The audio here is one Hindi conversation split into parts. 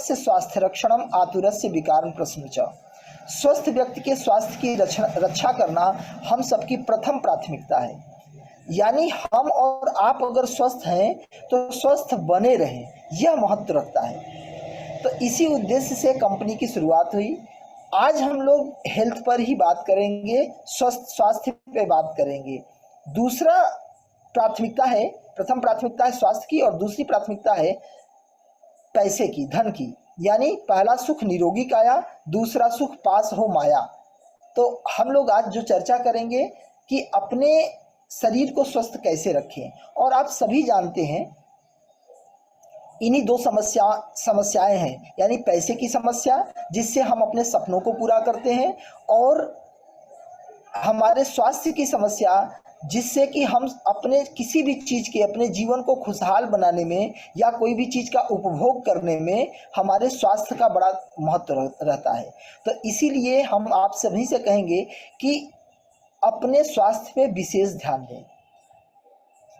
स्वस्य स्वास्थ्य रक्षणम आतुरस्य विकारम प्रश्न च। स्वस्थ व्यक्ति के स्वास्थ्य की रक्षा करना हम सबकी प्रथम प्राथमिकता है। यानी हम और आप अगर स्वस्थ हैं तो स्वस्थ बने रहें, यह महत्व रखता है। तो इसी उद्देश्य से कंपनी की शुरुआत हुई। आज हम लोग हेल्थ पर ही बात करेंगे, स्वास्थ्य पे बात करेंगे। दूसरा प्राथमिकता है, प्रथम प्राथमिकता है स्वास्थ्य की और दूसरी प्राथमिकता है पैसे की, धन की। यानी पहला सुख निरोगी काया, दूसरा सुख पास हो माया। तो हम लोग आज जो चर्चा करेंगे कि अपने शरीर को स्वस्थ कैसे रखें। और आप सभी जानते हैं इन्हीं दो समस्याएं हैं, यानी पैसे की समस्या जिससे हम अपने सपनों को पूरा करते हैं, और हमारे स्वास्थ्य की समस्या जिससे कि हम अपने किसी भी चीज़ के, अपने जीवन को खुशहाल बनाने में या कोई भी चीज़ का उपभोग करने में हमारे स्वास्थ्य का बड़ा महत्व रहता है। तो इसीलिए हम आप सभी से कहेंगे कि अपने स्वास्थ्य पे विशेष ध्यान दें।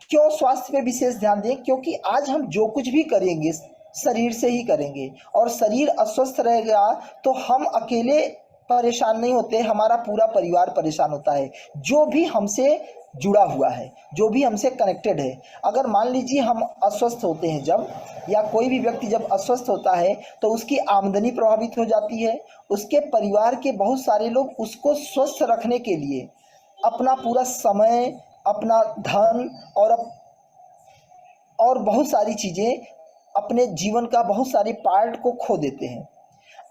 क्यों स्वास्थ्य पे विशेष ध्यान दें? क्योंकि आज हम जो कुछ भी करेंगे शरीर से ही करेंगे, और शरीर अस्वस्थ रहेगा तो हम अकेले परेशान नहीं होते, हमारा पूरा परिवार परेशान होता है, जो भी हमसे जुड़ा हुआ है, जो भी हमसे कनेक्टेड है। अगर मान लीजिए हम अस्वस्थ होते हैं जब, या कोई भी व्यक्ति जब अस्वस्थ होता है तो उसकी आमदनी प्रभावित हो जाती है। उसके परिवार के बहुत सारे लोग उसको स्वस्थ रखने के लिए अपना पूरा समय, अपना धन और बहुत सारी चीज़ें, अपने जीवन का बहुत सारे पार्ट को खो देते हैं।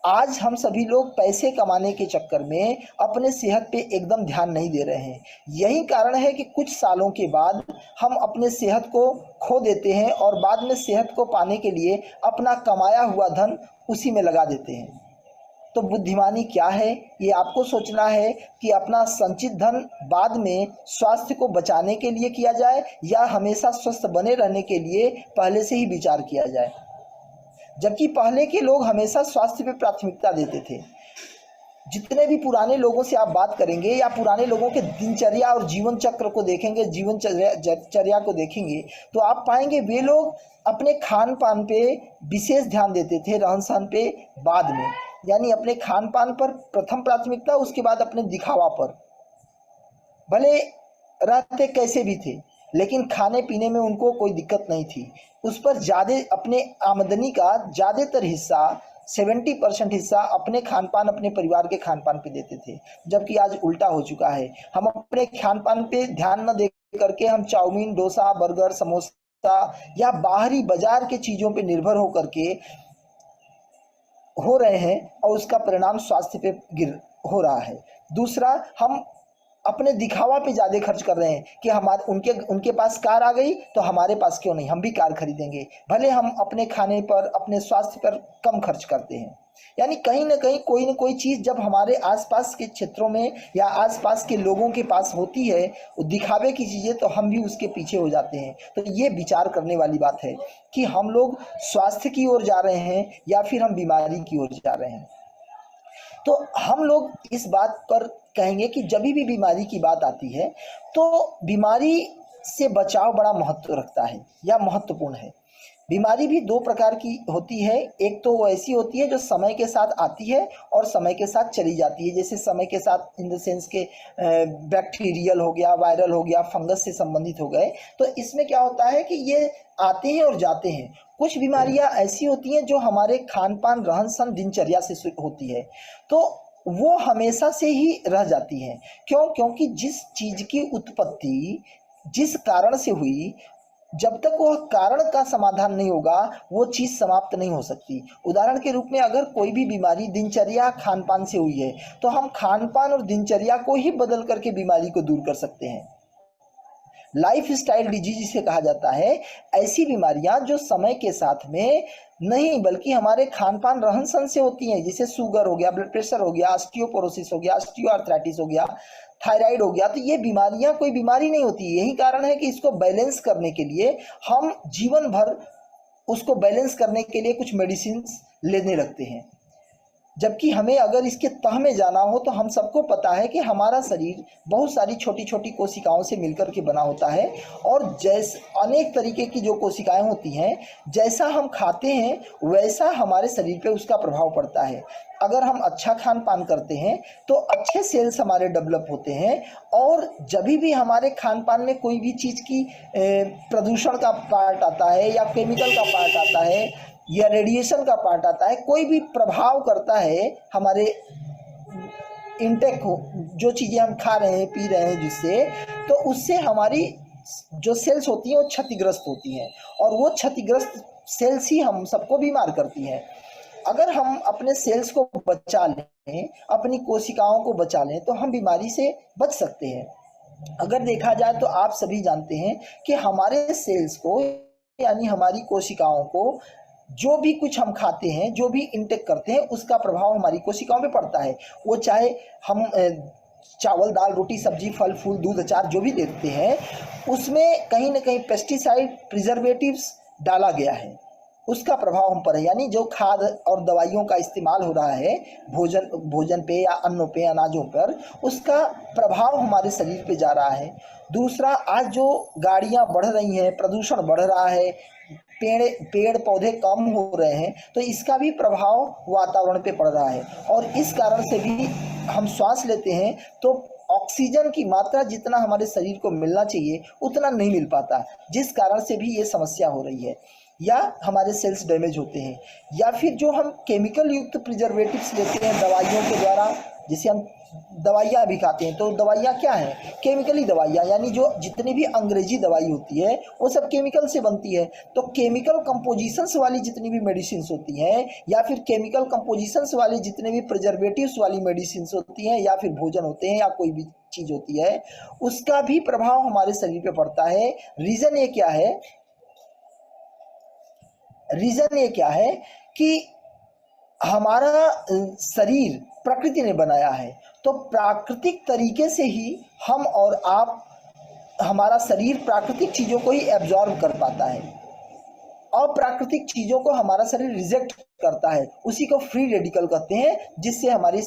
आज हम सभी लोग पैसे कमाने के चक्कर में अपने सेहत पे एकदम ध्यान नहीं दे रहे हैं। यही कारण है कि कुछ सालों के बाद हम अपने सेहत को खो देते हैं और बाद में सेहत को पाने के लिए अपना कमाया हुआ धन उसी में लगा देते हैं। तो बुद्धिमानी क्या है, ये आपको सोचना है कि अपना संचित धन बाद में स्वास्थ्य को बचाने के लिए किया जाए या हमेशा स्वस्थ बने रहने के लिए पहले से ही विचार किया जाए। जबकि पहले के लोग हमेशा स्वास्थ्य पे प्राथमिकता देते थे। जितने भी पुराने लोगों से आप बात करेंगे या पुराने लोगों के दिनचर्या और जीवन चक्र को देखेंगे, जीवन चर्या को देखेंगे, तो आप पाएंगे वे लोग अपने खान पान पे विशेष ध्यान देते थे, रहन सहन पे बाद में। यानी अपने खान पान पर प्रथम प्राथमिकता, उसके बाद अपने दिखावा पर। भले रहते कैसे भी थे लेकिन खाने पीने में उनको कोई दिक्कत नहीं थी। उस पर ज़्यादा, अपने आमदनी का ज़्यादातर हिस्सा 70% हिस्सा अपने खान पान, अपने परिवार के खान पान पे देते थे। जबकि आज उल्टा हो चुका है। हम अपने खान पान पे ध्यान न दे करके हम चाउमीन, डोसा, बर्गर, समोसा या बाहरी बाजार के चीज़ों पे निर्भर होकर के हो रहे हैं, और उसका परिणाम स्वास्थ्य पे हो रहा है। दूसरा, हम अपने दिखावा पे ज़्यादा खर्च कर रहे हैं कि हमारे उनके पास कार आ गई तो हमारे पास क्यों नहीं, हम भी कार खरीदेंगे। भले हम अपने खाने पर, अपने स्वास्थ्य पर कम खर्च करते हैं। यानी कहीं ना कहीं कोई ना कोई चीज़ जब हमारे आसपास के क्षेत्रों में या आसपास के लोगों के पास होती है, वो दिखावे की चीज़ें, तो हम भी उसके पीछे हो जाते हैं। तो ये विचार करने वाली बात है कि हम लोग स्वास्थ्य की ओर जा रहे हैं या फिर हम बीमारी की ओर जा रहे हैं। तो हम लोग इस बात पर कहेंगे कि जब भी बीमारी की बात आती है तो बीमारी से बचाव बड़ा महत्व रखता है या महत्वपूर्ण है। बीमारी भी दो प्रकार की होती है। एक तो वो ऐसी होती है जो समय के साथ आती है और समय के साथ चली जाती है। जैसे समय के साथ इन द सेंस के बैक्टीरियल हो गया, वायरल हो गया, फंगस से संबंधित हो गए। तो इसमें क्या होता है कि ये आते हैं और जाते हैं। कुछ बीमारियां ऐसी होती हैं जो हमारे खान पान, रहन सहन, दिनचर्या से होती है, तो वो हमेशा से ही रह जाती हैं। क्यों? क्योंकि जिस चीज़ की उत्पत्ति जिस कारण से हुई, जब तक वह कारण का समाधान नहीं होगा वो चीज़ समाप्त नहीं हो सकती। उदाहरण के रूप में अगर कोई भी बीमारी दिनचर्या, खान पान से हुई है तो हम खान पान और दिनचर्या को ही बदल करके बीमारी को दूर कर सकते हैं। लाइफ स्टाइल डिजीज जिसे कहा जाता है, ऐसी बीमारियां जो समय के साथ में नहीं बल्कि हमारे खान पान, रहन सहन से होती हैं। जैसे शुगर हो गया, ब्लड प्रेशर हो गया, ऑस्टियोपोरोसिस हो गया, ऑस्टियोआर्थराइटिस हो गया, थायराइड हो गया। तो ये बीमारियां कोई बीमारी नहीं होती। यही कारण है कि इसको बैलेंस करने के लिए हम जीवन भर उसको बैलेंस करने के लिए कुछ मेडिसिन लेने लगते हैं। जबकि हमें अगर इसके तह में जाना हो तो हम सबको पता है कि हमारा शरीर बहुत सारी छोटी छोटी कोशिकाओं से मिलकर के बना होता है, और जैसे अनेक तरीके की जो कोशिकाएं होती हैं, जैसा हम खाते हैं वैसा हमारे शरीर पे उसका प्रभाव पड़ता है। अगर हम अच्छा खान पान करते हैं तो अच्छे सेल्स हमारे डेवलप होते हैं, और जब भी हमारे खान पान में कोई भी चीज़ की प्रदूषण का पार्ट आता है या केमिकल का पार्ट आता है या रेडिएशन का पार्ट आता है, कोई भी प्रभाव करता है हमारे इनटेक हो, जो चीज़ें हम खा रहे हैं पी रहे हैं जिससे, तो उससे हमारी जो सेल्स होती हैं वो क्षतिग्रस्त होती हैं, और वो क्षतिग्रस्त सेल्स ही हम सबको बीमार करती हैं। अगर हम अपने सेल्स को बचा लें, अपनी कोशिकाओं को बचा लें, तो हम बीमारी से बच सकते हैं। अगर देखा जाए तो आप सभी जानते हैं कि हमारे सेल्स को, यानी हमारी कोशिकाओं को, जो भी कुछ हम खाते हैं, जो भी इंटेक करते हैं, उसका प्रभाव हमारी कोशिकाओं पे पड़ता है। वो चाहे हम चावल दाल रोटी सब्जी फल फूल दूध अचार जो भी लेते हैं, उसमें कहीं ना कहीं पेस्टिसाइड प्रिजर्वेटिव्स डाला गया है, उसका प्रभाव हम पर है। यानी जो खाद और दवाइयों का इस्तेमाल हो रहा है भोजन पे या अन्नों पे, अनाजों पर, उसका प्रभाव हमारे शरीर पे जा रहा है। दूसरा, आज जो गाड़ियां बढ़ रही हैं, प्रदूषण बढ़ रहा है, पेड़ पौधे कम हो रहे हैं, तो इसका भी प्रभाव वातावरण पे पड़ रहा है, और इस कारण से भी हम श्वास लेते हैं तो ऑक्सीजन की मात्रा जितना हमारे शरीर को मिलना चाहिए उतना नहीं मिल पाता, जिस कारण से भी ये समस्या हो रही है, या हमारे सेल्स डैमेज होते हैं। या फिर जो हम केमिकल युक्त प्रिजर्वेटिव्स लेते हैं दवाइयों के द्वारा, जैसे हम दवाइयाँ भी खाते हैं, तो दवाइयाँ क्या हैं? केमिकली दवाइयाँ, यानी जो जितनी भी अंग्रेजी दवाई होती है वो सब केमिकल से बनती है। तो केमिकल कंपोजिशंस वाली जितनी भी मेडिसिन्स होती हैं, या फिर केमिकल कंपोजिशंस वाली जितने भी प्रिजर्वेटिव्स वाली मेडिसिन्स होती हैं, या फिर भोजन होते हैं, या कोई भी चीज़ होती है, उसका भी प्रभाव हमारे शरीर पे पड़ता है। रीज़न ये क्या है? रीज़न ये क्या है कि हमारा शरीर प्रकृति ने बनाया है, तो प्राकृतिक तरीके से ही हम और आप, हमारा शरीर प्राकृतिक चीज़ों को ही एब्जॉर्ब कर पाता है, अप्राकृतिक चीज़ों को हमारा शरीर रिजेक्ट करता है, उसी को फ्री रेडिकल कहते हैं, जिससे हमारी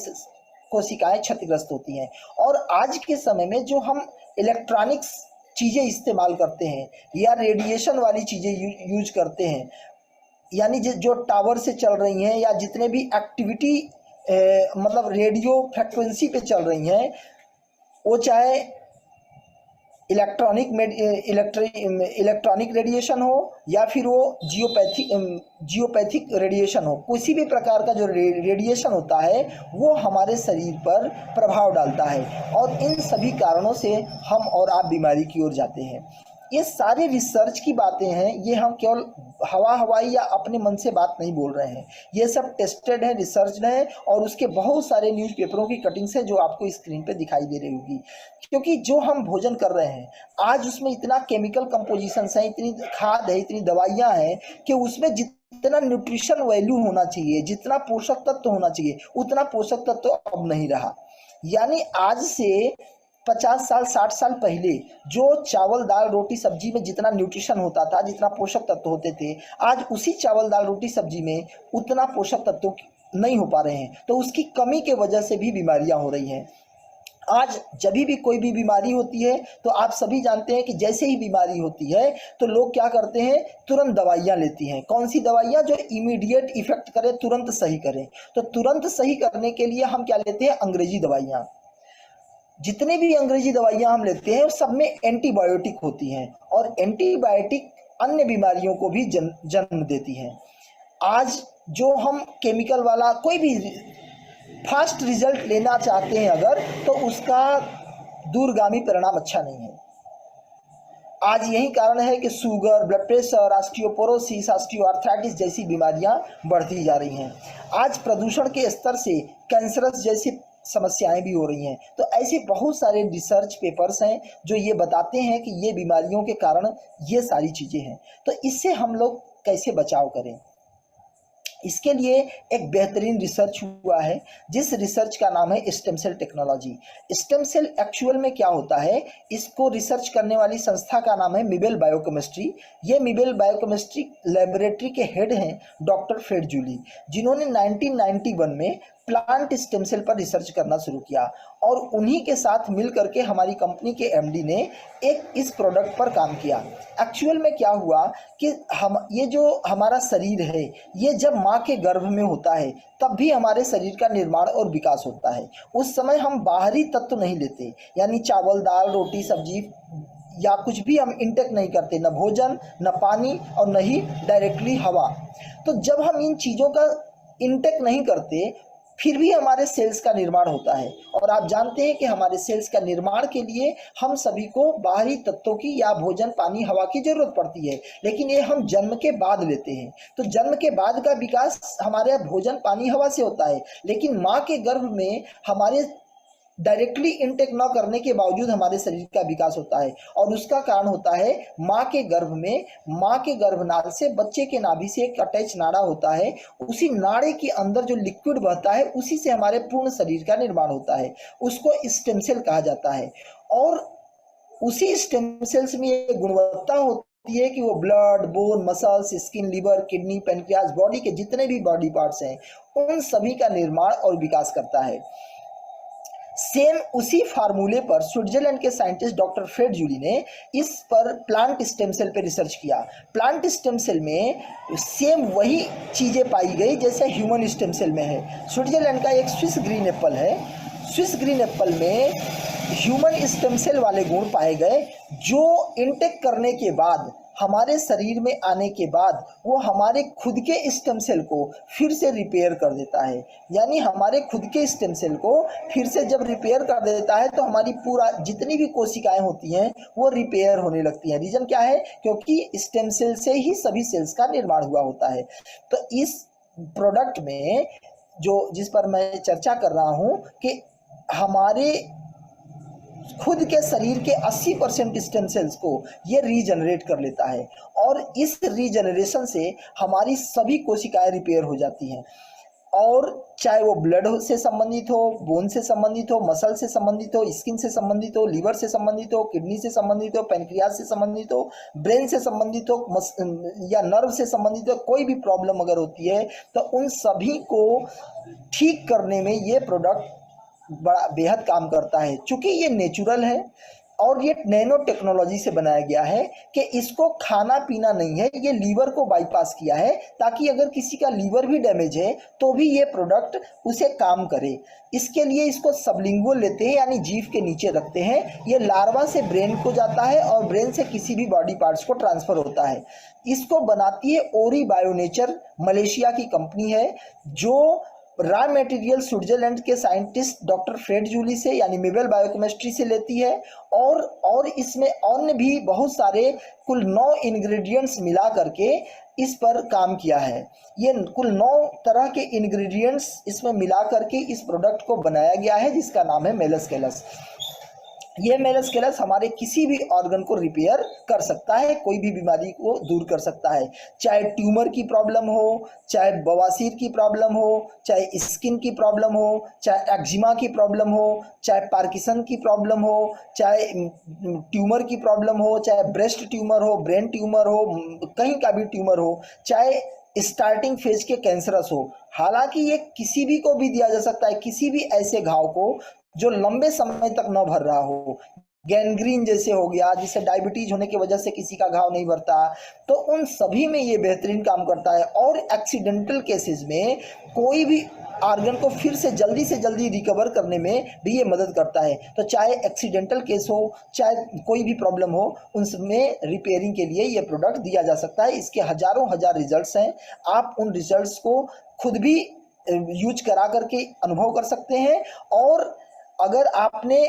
कोशिकाएं क्षतिग्रस्त होती हैं। और आज के समय में जो हम इलेक्ट्रॉनिक्स चीज़ें इस्तेमाल करते हैं या रेडिएशन वाली चीज़ें यूज करते हैं, यानी जो टावर से चल रही हैं या जितने भी एक्टिविटी मतलब रेडियो फ्रिक्वेंसी पे चल रही हैं, वो चाहे इलेक्ट्रॉनिक रेडिएशन हो या फिर वो जियोपैथिक रेडिएशन हो, किसी भी प्रकार का जो रेडिएशन होता है वो हमारे शरीर पर प्रभाव डालता है, और इन सभी कारणों से हम और आप बीमारी की ओर जाते हैं। ये सारी रिसर्च की बातें हैं, ये हम केवल हवाई या अपने मन से बात नहीं बोल रहे हैं, ये सब टेस्टेड है, रिसर्च है, और उसके बहुत सारे न्यूज़पेपरों की कटिंग्स है जो आपको स्क्रीन पे दिखाई दे रही होगी। क्योंकि जो हम भोजन कर रहे हैं आज, उसमें इतना केमिकल कंपोजिशंस है, इतनी खाद है, इतनी दवाइयाँ हैं कि उसमें जितना न्यूट्रिशन वैल्यू होना चाहिए, जितना पोषक तत्व होना चाहिए, उतना पोषक तत्व अब नहीं रहा। यानी आज से 50 साल 60 साल पहले जो चावल दाल रोटी सब्जी में जितना न्यूट्रिशन होता था, जितना पोषक तत्व होते थे, आज उसी चावल दाल रोटी सब्जी में उतना पोषक तत्व नहीं हो पा रहे हैं, तो उसकी कमी के वजह से भी बीमारियां हो रही हैं। आज जब भी कोई भी बीमारी होती है तो आप सभी जानते हैं कि जैसे ही बीमारी होती है तो लोग क्या करते हैं, तुरंत दवाइयाँ लेती हैं। कौन सी दवाइयाँ? जो इमीडिएट इफेक्ट करे, तुरंत सही करें। तो तुरंत सही करने के लिए हम क्या लेते हैं? अंग्रेजी दवाइयाँ। जितने भी अंग्रेजी दवाइयाँ हम लेते हैं सब में एंटीबायोटिक होती हैं, और एंटीबायोटिक अन्य बीमारियों को भी जन्म देती हैं। आज जो हम केमिकल वाला कोई भी फास्ट रिजल्ट लेना चाहते हैं अगर, तो उसका दूरगामी परिणाम अच्छा नहीं है। आज यही कारण है कि sugar, blood pressure, osteoporosis, osteoarthritis जैसी बीमारियां बढ़ती जा रही हैं। आज प्रदूषण के स्तर से कैंसरस जैसी समस्याएं भी हो रही हैं। तो ऐसे बहुत सारे रिसर्च पेपर्स हैं जो ये बताते हैं कि ये बीमारियों के कारण ये सारी चीज़ें हैं। तो इससे हम लोग कैसे बचाव करें? इसके लिए एक बेहतरीन रिसर्च हुआ है, जिस रिसर्च का नाम है stem cell technology. Stem cell actual में क्या होता है, इसको रिसर्च करने वाली संस्था का नाम है मिबेल बायोकेमिस्ट्री। ये मिबेल बायोकेमिस्ट्री लेबोरेटरी के हेड हैं डॉक्टर फ्रेड जूली, जिन्होंने 1991 में प्लांट स्टेम सेल पर रिसर्च करना शुरू किया और उन्हीं के साथ मिल करके हमारी कंपनी के एमडी ने एक इस प्रोडक्ट पर काम किया। एक्चुअल में क्या हुआ कि हम ये जो हमारा शरीर है ये जब माँ के गर्भ में होता है तब भी हमारे शरीर का निर्माण और विकास होता है। उस समय हम बाहरी तत्व नहीं लेते, यानी चावल दाल रोटी सब्जी या कुछ भी हम इंटेक नहीं करते, न भोजन न पानी और न ही डायरेक्टली हवा। तो जब हम इन चीज़ों का इंटेक नहीं करते फिर भी हमारे सेल्स का निर्माण होता है। और आप जानते हैं कि हमारे सेल्स का निर्माण के लिए हम सभी को बाहरी तत्वों की या भोजन पानी हवा की जरूरत पड़ती है, लेकिन ये हम जन्म के बाद लेते हैं। तो जन्म के बाद का विकास हमारे भोजन पानी हवा से होता है, लेकिन माँ के गर्भ में हमारे डायरेक्टली इनटेक न करने के बावजूद हमारे शरीर का विकास होता है। और उसका कारण होता है माँ के गर्भ में, माँ के गर्भनाल से बच्चे के नाभि से एक अटैच नाड़ा होता है, उसी नाड़े के अंदर जो लिक्विड बहता है उसी से हमारे पूर्ण शरीर का निर्माण होता है, उसको स्टेम सेल कहा जाता है। और उसी स्टेम सेल्स में ये गुणवत्ता होती है कि वो blood bone muscles skin liver kidney pancreas body के जितने भी बॉडी पार्ट्स हैं उन सभी का निर्माण और विकास करता है। सेम उसी फार्मूले पर स्विट्जरलैंड के साइंटिस्ट डॉक्टर फ्रेड जूली ने इस पर प्लांट स्टेम सेल पे रिसर्च किया। प्लांट स्टेम सेल में सेम वही चीज़ें पाई गई जैसे ह्यूमन स्टेम सेल में है। स्विट्जरलैंड का एक स्विस ग्रीन एप्पल है, स्विस ग्रीन एप्पल में ह्यूमन स्टेम सेल वाले गुण पाए गए जो इनटेक करने के बाद हमारे शरीर में आने के बाद वो हमारे खुद के स्टेम सेल को फिर से रिपेयर कर देता है। यानी हमारे खुद के स्टेम सेल को फिर से जब रिपेयर कर देता है तो हमारी पूरा जितनी भी कोशिकाएं होती हैं वो रिपेयर होने लगती हैं। रीजन क्या है? क्योंकि स्टेम सेल से ही सभी सेल्स का निर्माण हुआ होता है। तो इस प्रोडक्ट में जो जिस पर मैं चर्चा कर रहा हूँ कि हमारे खुद के शरीर के 80% स्टेम सेल्स को ये रीजनरेट कर लेता है और इस रीजनरेशन से हमारी सभी कोशिकाएं रिपेयर हो जाती हैं। और चाहे वो ब्लड से संबंधित हो, बोन से संबंधित हो, मसल से संबंधित हो, स्किन से संबंधित हो, लीवर से संबंधित हो, किडनी से संबंधित हो, पेनक्रियास से संबंधित हो, ब्रेन से संबंधित हो या नर्व से संबंधित हो, कोई भी प्रॉब्लम अगर होती है तो उन सभी को ठीक करने में ये प्रोडक्ट बड़ा बेहद काम करता है। चूँकि ये नेचुरल है और ये नैनो टेक्नोलॉजी से बनाया गया है कि इसको खाना पीना नहीं है, ये लीवर को बाईपास किया है ताकि अगर किसी का लीवर भी डैमेज है तो भी ये प्रोडक्ट उसे काम करे। इसके लिए इसको सबलिंगुअल लेते हैं यानी जीभ के नीचे रखते हैं। ये लार्वा से ब्रेन को जाता है और ब्रेन से किसी भी बॉडी पार्ट्स को ट्रांसफ़र होता है। इसको बनाती है ओरी बायोनेचर, मलेशिया की कंपनी है जो रॉ मटेरियल स्विट्जरलैंड के साइंटिस्ट डॉक्टर फ्रेड जूली से यानी मेबल बायोकेमिस्ट्री से लेती है और इसमें अन्य भी बहुत सारे कुल 9 इंग्रेडिएंट्स मिला करके इस पर काम किया है। ये कुल 9 तरह के इंग्रेडिएंट्स इसमें मिला करके इस प्रोडक्ट को बनाया गया है जिसका नाम है मेलस्केलस। ये मेलस्केलस हमारे किसी भी ऑर्गन को रिपेयर कर सकता है, कोई भी बीमारी को दूर कर सकता है, चाहे ट्यूमर की प्रॉब्लम हो, चाहे बवासीर की प्रॉब्लम हो, चाहे स्किन की प्रॉब्लम हो, चाहे एक्जिमा की प्रॉब्लम हो, चाहे पार्किंसन की प्रॉब्लम हो, चाहे ट्यूमर की प्रॉब्लम हो, चाहे ब्रेस्ट ट्यूमर हो, ब्रेन ट्यूमर हो, कहीं का भी ट्यूमर हो, चाहे स्टार्टिंग फेज के कैंसरस हो। हालांकि ये किसी भी को भी दिया जा सकता है, किसी भी ऐसे घाव को जो लंबे समय तक न भर रहा हो, गैंग्रीन जैसे हो गया जिससे डायबिटीज होने की वजह से किसी का घाव नहीं भरता, तो उन सभी में ये बेहतरीन काम करता है। और एक्सीडेंटल केसेस में कोई भी ऑर्गन को फिर से जल्दी रिकवर करने में भी ये मदद करता है। तो चाहे एक्सीडेंटल केस हो चाहे कोई भी प्रॉब्लम हो उनमें रिपेयरिंग के लिए ये प्रोडक्ट दिया जा सकता है। इसके हजारों हजार रिजल्ट्स हैं, आप उन रिजल्ट्स को खुद भी यूज करा करके अनुभव कर सकते हैं। और अगर आपने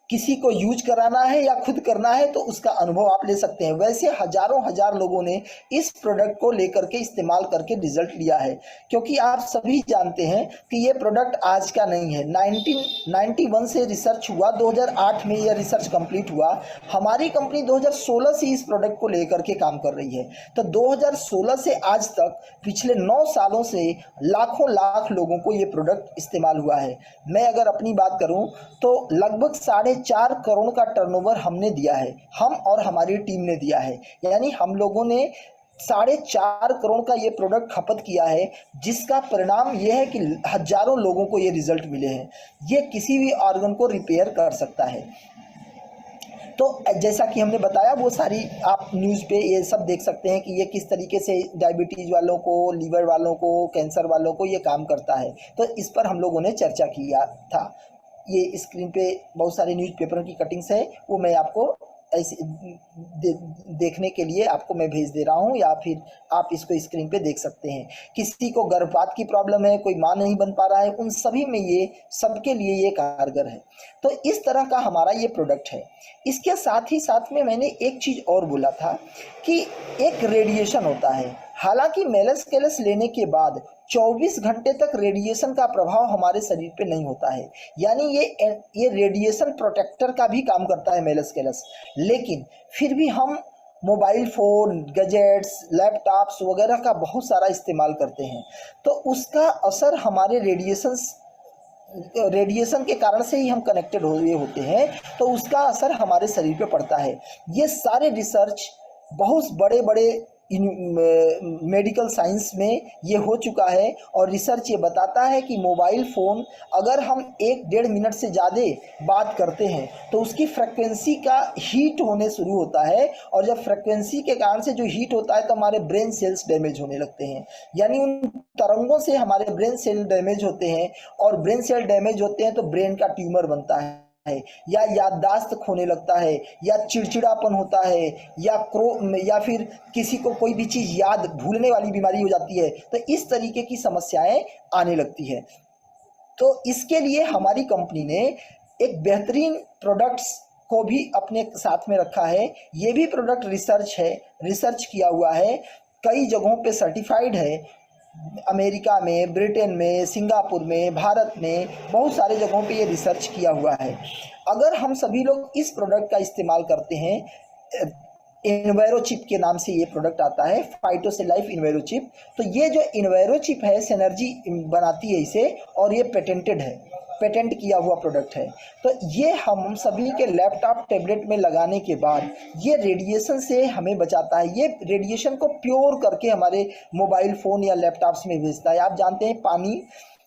किसी को यूज कराना है या खुद करना है तो उसका अनुभव आप ले सकते हैं। वैसे हजारों हजार लोगों ने इस प्रोडक्ट को लेकर के इस्तेमाल करके रिजल्ट लिया है, क्योंकि आप सभी जानते हैं कि ये प्रोडक्ट आज का नहीं है। 1991 से रिसर्च हुआ, 2008 में यह रिसर्च कंप्लीट हुआ। हमारी कंपनी 2016 से इस प्रोडक्ट को लेकर के काम कर रही है। तो 2016 से आज तक पिछले 9 सालों से लाखों लाख लोगों को ये प्रोडक्ट इस्तेमाल हुआ है। मैं अगर अपनी बात करूँ तो लगभग 4.5 करोड़ का टर्नओवर हमने दिया है, हम और हमारी टीम ने दिया है। यानी हम लोगों ने 4.5 करोड़ का ये प्रोडक्ट खपत किया है, जिसका परिणाम ये है कि हजारों लोगों को ये रिजल्ट मिले हैं। ये किसी भी ऑर्गन को रिपेयर कर सकता है। तो जैसा कि हमने बताया, वो सारी आप न्यूज़ पे ये सब देख सकते हैं कि ये किस तरीके से डायबिटीज़ वालों को, लीवर वालों को, कैंसर वालों को ये काम करता है। तो इस पर हम लोगों ने चर्चा किया था। ये स्क्रीन पे बहुत सारे न्यूज़पेपरों की कटिंग्स है, वो मैं आपको ऐसे देखने के लिए आपको मैं भेज दे रहा हूँ, या फिर आप इसको स्क्रीन पे देख सकते हैं। किसी को गर्भपात की प्रॉब्लम है, कोई माँ नहीं बन पा रहा है, उन सभी में ये, सबके लिए ये कारगर है। तो इस तरह का हमारा ये प्रोडक्ट है। इसके साथ ही साथ में मैंने एक चीज़ और बोला था कि एक रेडिएशन होता है। हालांकि मेलस लेने के बाद 24 घंटे तक रेडिएशन का प्रभाव हमारे शरीर पे नहीं होता है, यानी ये रेडिएशन प्रोटेक्टर का भी काम करता है मेलस, लेकिन फिर भी हम मोबाइल फ़ोन, गैजेट्स, लैपटॉप्स वगैरह का बहुत सारा इस्तेमाल करते हैं, तो उसका असर हमारे रेडिएशन के कारण से ही हम कनेक्टेड हुए होते हैं, तो उसका असर हमारे शरीर पे पड़ता है। ये सारे रिसर्च बहुत बड़े बड़े मेडिकल साइंस में ये हो चुका है, और रिसर्च ये बताता है कि मोबाइल फ़ोन अगर हम 1-1.5 मिनट से ज़्यादा बात करते हैं तो उसकी फ्रिक्वेंसी का हीट होने शुरू होता है, और जब फ्रिक्वेंसी के कारण से जो हीट होता है तो हमारे ब्रेन सेल्स डैमेज होने लगते हैं, यानी उन तरंगों से हमारे ब्रेन सेल डैमेज होते हैं, और ब्रेन सेल डैमेज होते हैं तो ब्रेन का ट्यूमर बनता है, या याददाश्त खोने लगता है, या चिड़चिड़ापन होता है, या फिर किसी को कोई भी चीज़ याद भूलने वाली बीमारी हो जाती है। तो इस तरीके की समस्याएं आने लगती है। तो इसके लिए हमारी कंपनी ने एक बेहतरीन प्रोडक्ट्स को भी अपने साथ में रखा है। ये भी प्रोडक्ट रिसर्च किया हुआ है, कई जगहों पे सर्टिफाइड है, अमेरिका में, ब्रिटेन में, सिंगापुर में, भारत में, बहुत सारे जगहों पे ये रिसर्च किया हुआ है। अगर हम सभी लोग इस प्रोडक्ट का इस्तेमाल करते हैं, इन्वायरोचिप के नाम से ये प्रोडक्ट आता है, फाइटोसेलाइफ इन्वायरोचिप। तो ये जो इन्वायरोचिप है, सिनर्जी बनाती है इसे, और ये पेटेंटेड है, पेटेंट किया हुआ प्रोडक्ट है। तो ये हम सभी के लैपटॉप, टैबलेट में लगाने के बाद ये रेडिएशन से हमें बचाता है। ये रेडिएशन को प्योर करके हमारे मोबाइल फ़ोन या लैपटॉप्स में भेजता है। आप जानते हैं, पानी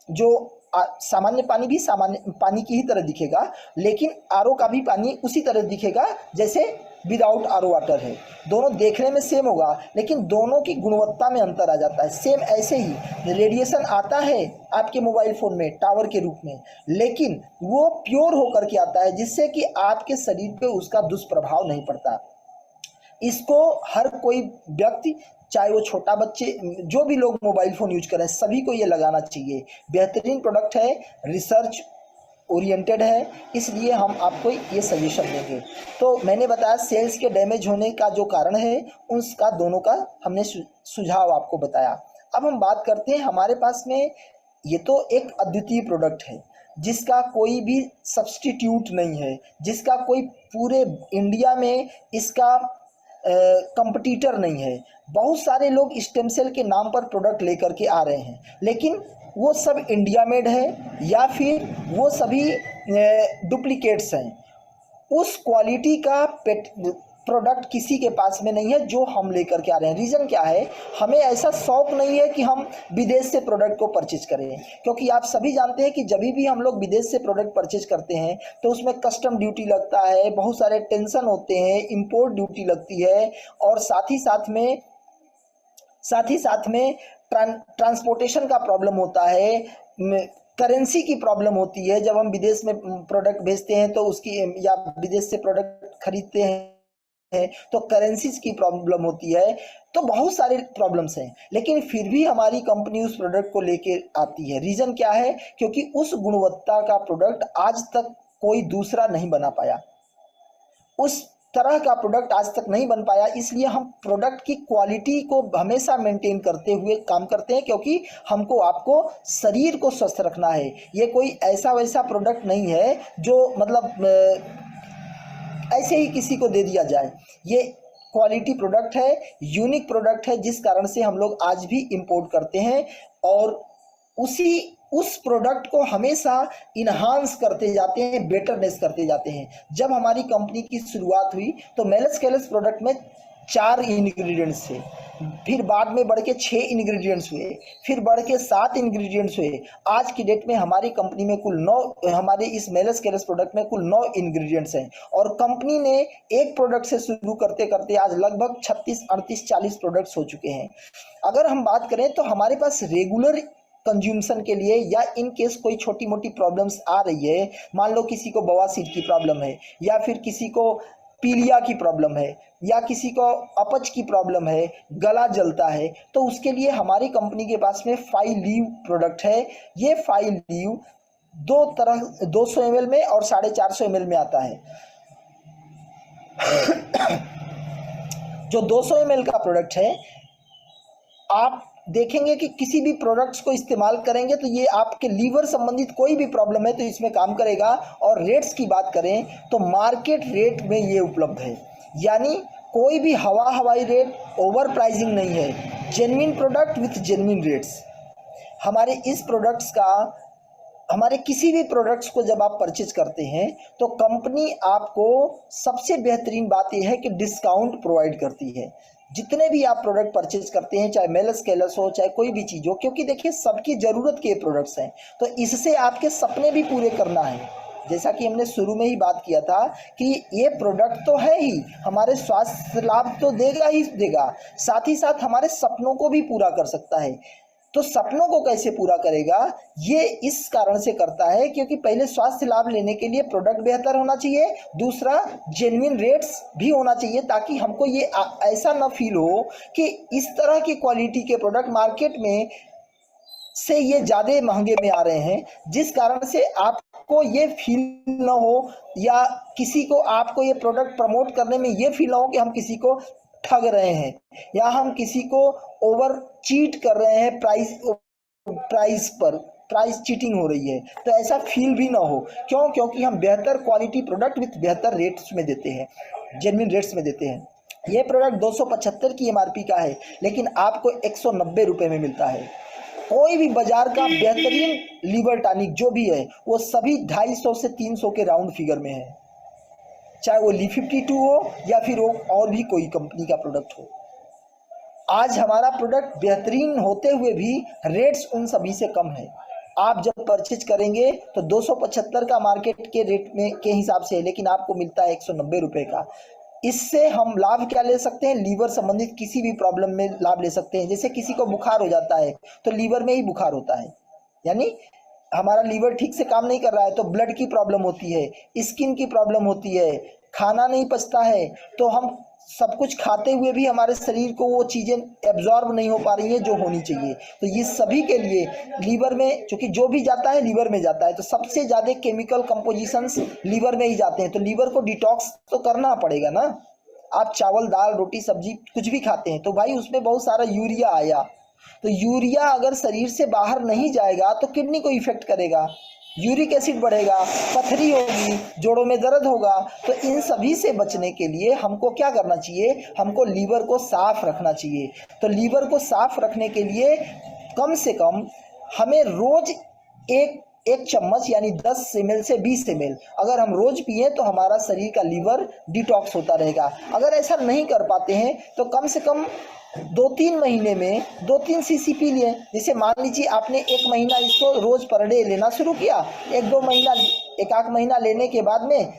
जो सामान्य पानी भी सामान्य पानी की ही तरह दिखेगा, लेकिन आरओ का भी पानी उसी तरह दिखेगा जैसे विदाउट आरओ वाटर है। दोनों देखने में सेम होगा, लेकिन दोनों की गुणवत्ता में अंतर आ जाता है। सेम ऐसे ही रेडिएशन आता है आपके मोबाइल फ़ोन में टावर के रूप में, लेकिन वो प्योर होकर के आता है, जिससे कि आपके शरीर पे उसका दुष्प्रभाव नहीं पड़ता। इसको हर कोई व्यक्ति, चाहे वो छोटा बच्चे, जो भी लोग मोबाइल फ़ोन यूज करें, सभी को ये लगाना चाहिए। बेहतरीन प्रोडक्ट है, रिसर्च ओरिएंटेड है, इसलिए हम आपको ये सजेशन देंगे। तो मैंने बताया सेल्स के डैमेज होने का जो कारण है, उसका दोनों का हमने सुझाव आपको बताया। अब हम बात करते हैं, हमारे पास में ये तो एक अद्वितीय प्रोडक्ट है, जिसका कोई भी सब्स्टिट्यूट नहीं है, जिसका कोई पूरे इंडिया में इसका कंपटीटर नहीं है। बहुत सारे लोग स्टेम सेल के नाम पर प्रोडक्ट लेकर के आ रहे हैं, लेकिन वो सब इंडिया मेड है, या फिर वो सभी डुप्लीकेट्स हैं। उस क्वालिटी का प्रोडक्ट किसी के पास में नहीं है जो हम लेकर के आ रहे हैं। रीज़न क्या है? हमें ऐसा शौक नहीं है कि हम विदेश से प्रोडक्ट को परचेज करें, क्योंकि आप सभी जानते हैं कि जब भी हम लोग विदेश से प्रोडक्ट परचेज करते हैं तो उसमें कस्टम ड्यूटी लगता है, बहुत सारे टेंशन होते हैं, इंपोर्ट ड्यूटी लगती है, और साथ ही साथ में ट्रांसपोर्टेशन का प्रॉब्लम होता है, करेंसी की प्रॉब्लम होती है। जब हम विदेश में प्रोडक्ट भेजते हैं तो उसकी, या विदेश से प्रोडक्ट खरीदते हैं तो करेंसीज की प्रॉब्लम होती है। तो बहुत सारे प्रॉब्लम्स हैं, लेकिन फिर भी हमारी कंपनी उस प्रोडक्ट को लेके आती है। रीज़न क्या है? क्योंकि उस गुणवत्ता का प्रोडक्ट आज तक कोई दूसरा नहीं बना पाया, उस तरह का प्रोडक्ट आज तक नहीं बन पाया। इसलिए हम प्रोडक्ट की क्वालिटी को हमेशा मेंटेन करते हुए काम करते हैं, क्योंकि हमको आपको शरीर को स्वस्थ रखना है। ये कोई ऐसा वैसा प्रोडक्ट नहीं है जो मतलब ऐसे ही किसी को दे दिया जाए। ये क्वालिटी प्रोडक्ट है, यूनिक प्रोडक्ट है, जिस कारण से हम लोग आज भी इंपोर्ट करते हैं, और उस प्रोडक्ट को हमेशा इन्हांस करते जाते हैं, बेटरनेस करते जाते हैं। जब हमारी कंपनी की शुरुआत हुई तो मेलस केलस प्रोडक्ट में 4 इंग्रेडिएंट्स थे, फिर बाद में बढ़ के 6 इंग्रेडिएंट्स हुए, फिर बढ़ के 7 इंग्रेडिएंट्स हुए। आज की डेट में हमारी कंपनी में कुल 9, हमारे इस मेलस केलस प्रोडक्ट में कुल 9 इंग्रेडिएंट्स हैं। और कंपनी ने एक प्रोडक्ट से शुरू करते करते आज लगभग 36, 38, 40 प्रोडक्ट्स हो चुके हैं। अगर हम बात करें तो हमारे पास रेगुलर कंज्यूमशन के लिए या इन केस कोई छोटी मोटी प्रॉब्लम्स आ रही है, मान लो किसी को बवासीर की प्रॉब्लम है, या फिर किसी को पीलिया की प्रॉब्लम है, या किसी को अपच की प्रॉब्लम है, गला जलता है, तो उसके लिए हमारी कंपनी के पास में 5 लीव प्रोडक्ट है। ये 5 लीव दो तरह 200 ml में और 450 ml में आता है। जो 200 ml का प्रोडक्ट है, आप देखेंगे कि किसी भी प्रोडक्ट्स को इस्तेमाल करेंगे तो ये आपके लीवर संबंधित कोई भी प्रॉब्लम है तो इसमें काम करेगा। और रेट्स की बात करें तो मार्केट रेट में ये उपलब्ध है, यानी कोई भी हवाई रेट, ओवर प्राइसिंग नहीं है, genuine product with genuine rates. हमारे इस प्रोडक्ट्स का, हमारे किसी भी प्रोडक्ट्स को जब आप परचेज करते हैं तो कंपनी आपको सबसे बेहतरीन बात यह है कि डिस्काउंट प्रोवाइड करती है। जितने भी आप प्रोडक्ट परचेज करते हैं, चाहे मेलस केलस हो, चाहे कोई भी चीज़ हो, क्योंकि देखिए सबकी ज़रूरत के प्रोडक्ट्स हैं, तो इससे आपके सपने भी पूरे करना है। जैसा कि हमने शुरू में ही बात किया था कि ये प्रोडक्ट तो है ही, हमारे स्वास्थ्य लाभ तो देगा ही देगा, साथ ही साथ हमारे सपनों को भी पूरा कर सकता है। तो सपनों को कैसे पूरा करेगा, ये इस कारण से करता है क्योंकि पहले स्वास्थ्य लाभ लेने के लिए प्रोडक्ट बेहतर होना चाहिए, दूसरा जेन्युइन रेट्स भी होना चाहिए, ताकि हमको ये ऐसा ना फील हो कि इस तरह की क्वालिटी के प्रोडक्ट मार्केट में से ये ज़्यादा महंगे में आ रहे हैं, जिस कारण से आपको ये फील ना हो, या किसी को आपको ये प्रोडक्ट प्रमोट करने में ये फील ना हो कि हम किसी को ठग रहे हैं या हम किसी को ओवर चीट कर रहे हैं, प्राइस चीटिंग हो रही है, तो ऐसा फील भी ना हो। क्यों? क्योंकि हम बेहतर क्वालिटी प्रोडक्ट विथ बेहतर रेट्स में देते हैं, जेन्युइन रेट्स में देते हैं। ये प्रोडक्ट 275 की MRP का है, लेकिन आपको 190 रुपये में मिलता है। कोई भी बाजार का बेहतरीन लीवर टॉनिक जो भी है वो सभी 250 से 300 के राउंड फिगर में है, चाहे वो Li52 हो या फिर वो और भी कोई कंपनी का प्रोडक्ट हो। आज हमारा प्रोडक्ट बेहतरीन होते हुए भी रेट्स उन सभी से कम है। आप जब परचेज करेंगे तो 275 का मार्केट के रेट में के हिसाब से है, लेकिन आपको मिलता है 190 रुपये का। इससे हम लाभ क्या ले सकते हैं? लीवर संबंधित किसी भी प्रॉब्लम में लाभ ले सकते हैं। जैसे किसी को बुखार हो जाता है तो लीवर में ही बुखार होता है, यानी हमारा लीवर ठीक से काम नहीं कर रहा है तो ब्लड की प्रॉब्लम होती है, स्किन की प्रॉब्लम होती है, खाना नहीं पचता है, तो हम सब कुछ खाते हुए भी हमारे शरीर को वो चीज़ें एब्जॉर्ब नहीं हो पा रही हैं जो होनी चाहिए। तो ये सभी के लिए लीवर में, चूँकि जो भी जाता है लीवर में जाता है, तो सबसे ज़्यादा केमिकल कंपोजिशंस लीवर में ही जाते हैं, तो लीवर को डिटॉक्स तो करना पड़ेगा ना। आप चावल, दाल, रोटी, सब्जी कुछ भी खाते हैं तो भाई उसमें बहुत सारा यूरिया आया, तो यूरिया अगर शरीर से बाहर नहीं जाएगा तो किडनी को इफेक्ट करेगा, यूरिक एसिड बढ़ेगा, पथरी होगी, जोड़ों में दर्द होगा। तो इन सभी से बचने के लिए हमको क्या करना चाहिए? हमको लीवर को साफ रखना चाहिए। तो लीवर को साफ रखने के लिए कम से कम हमें रोज एक चम्मच यानी 10 ml से 20 ml अगर हम रोज पिए तो हमारा शरीर का लीवर डिटॉक्स होता रहेगा। अगर ऐसा नहीं कर पाते हैं तो कम से कम 2-3 महीने में 2-3 cc पी लिए। जैसे मान लीजिए आपने 1 महीना इसको रोज पर डे लेना शुरू किया, 1-2 महीना लेने के बाद में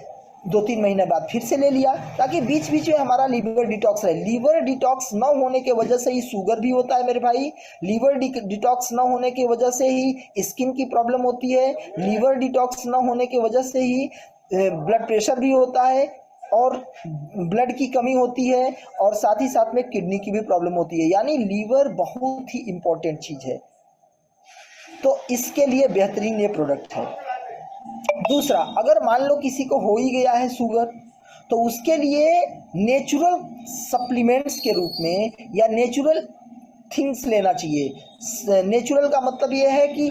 2-3 महीने बाद फिर से ले लिया, ताकि बीच बीच में हमारा लीवर डिटॉक्स रहे। लीवर डिटॉक्स न होने के वजह से ही शुगर भी होता है मेरे भाई, लीवर डिटॉक्स न होने की वजह से ही स्किन की प्रॉब्लम होती है, लीवर डिटॉक्स न होने की वजह से ही ब्लड प्रेशर भी होता है और ब्लड की कमी होती है, और साथ ही साथ में किडनी की भी प्रॉब्लम होती है। यानी लीवर बहुत ही इम्पोर्टेंट चीज़ है, तो इसके लिए बेहतरीन ये प्रोडक्ट है। दूसरा, अगर मान लो किसी को हो ही गया है शुगर, तो उसके लिए नेचुरल सप्लीमेंट्स के रूप में या नेचुरल थिंग्स लेना चाहिए। नेचुरल का मतलब ये है कि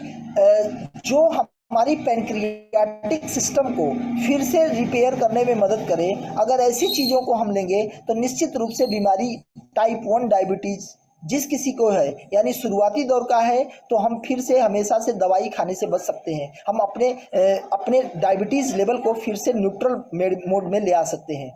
जो हमारी पैंक्रियाटिक सिस्टम को फिर से रिपेयर करने में मदद करे। अगर ऐसी चीज़ों को हम लेंगे तो निश्चित रूप से बीमारी टाइप 1 डायबिटीज़ जिस किसी को है, यानी शुरुआती दौर का है, तो हम फिर से हमेशा से दवाई खाने से बच सकते हैं। हम अपने डायबिटीज़ लेवल को फिर से न्यूट्रल मोड में ले आ सकते हैं।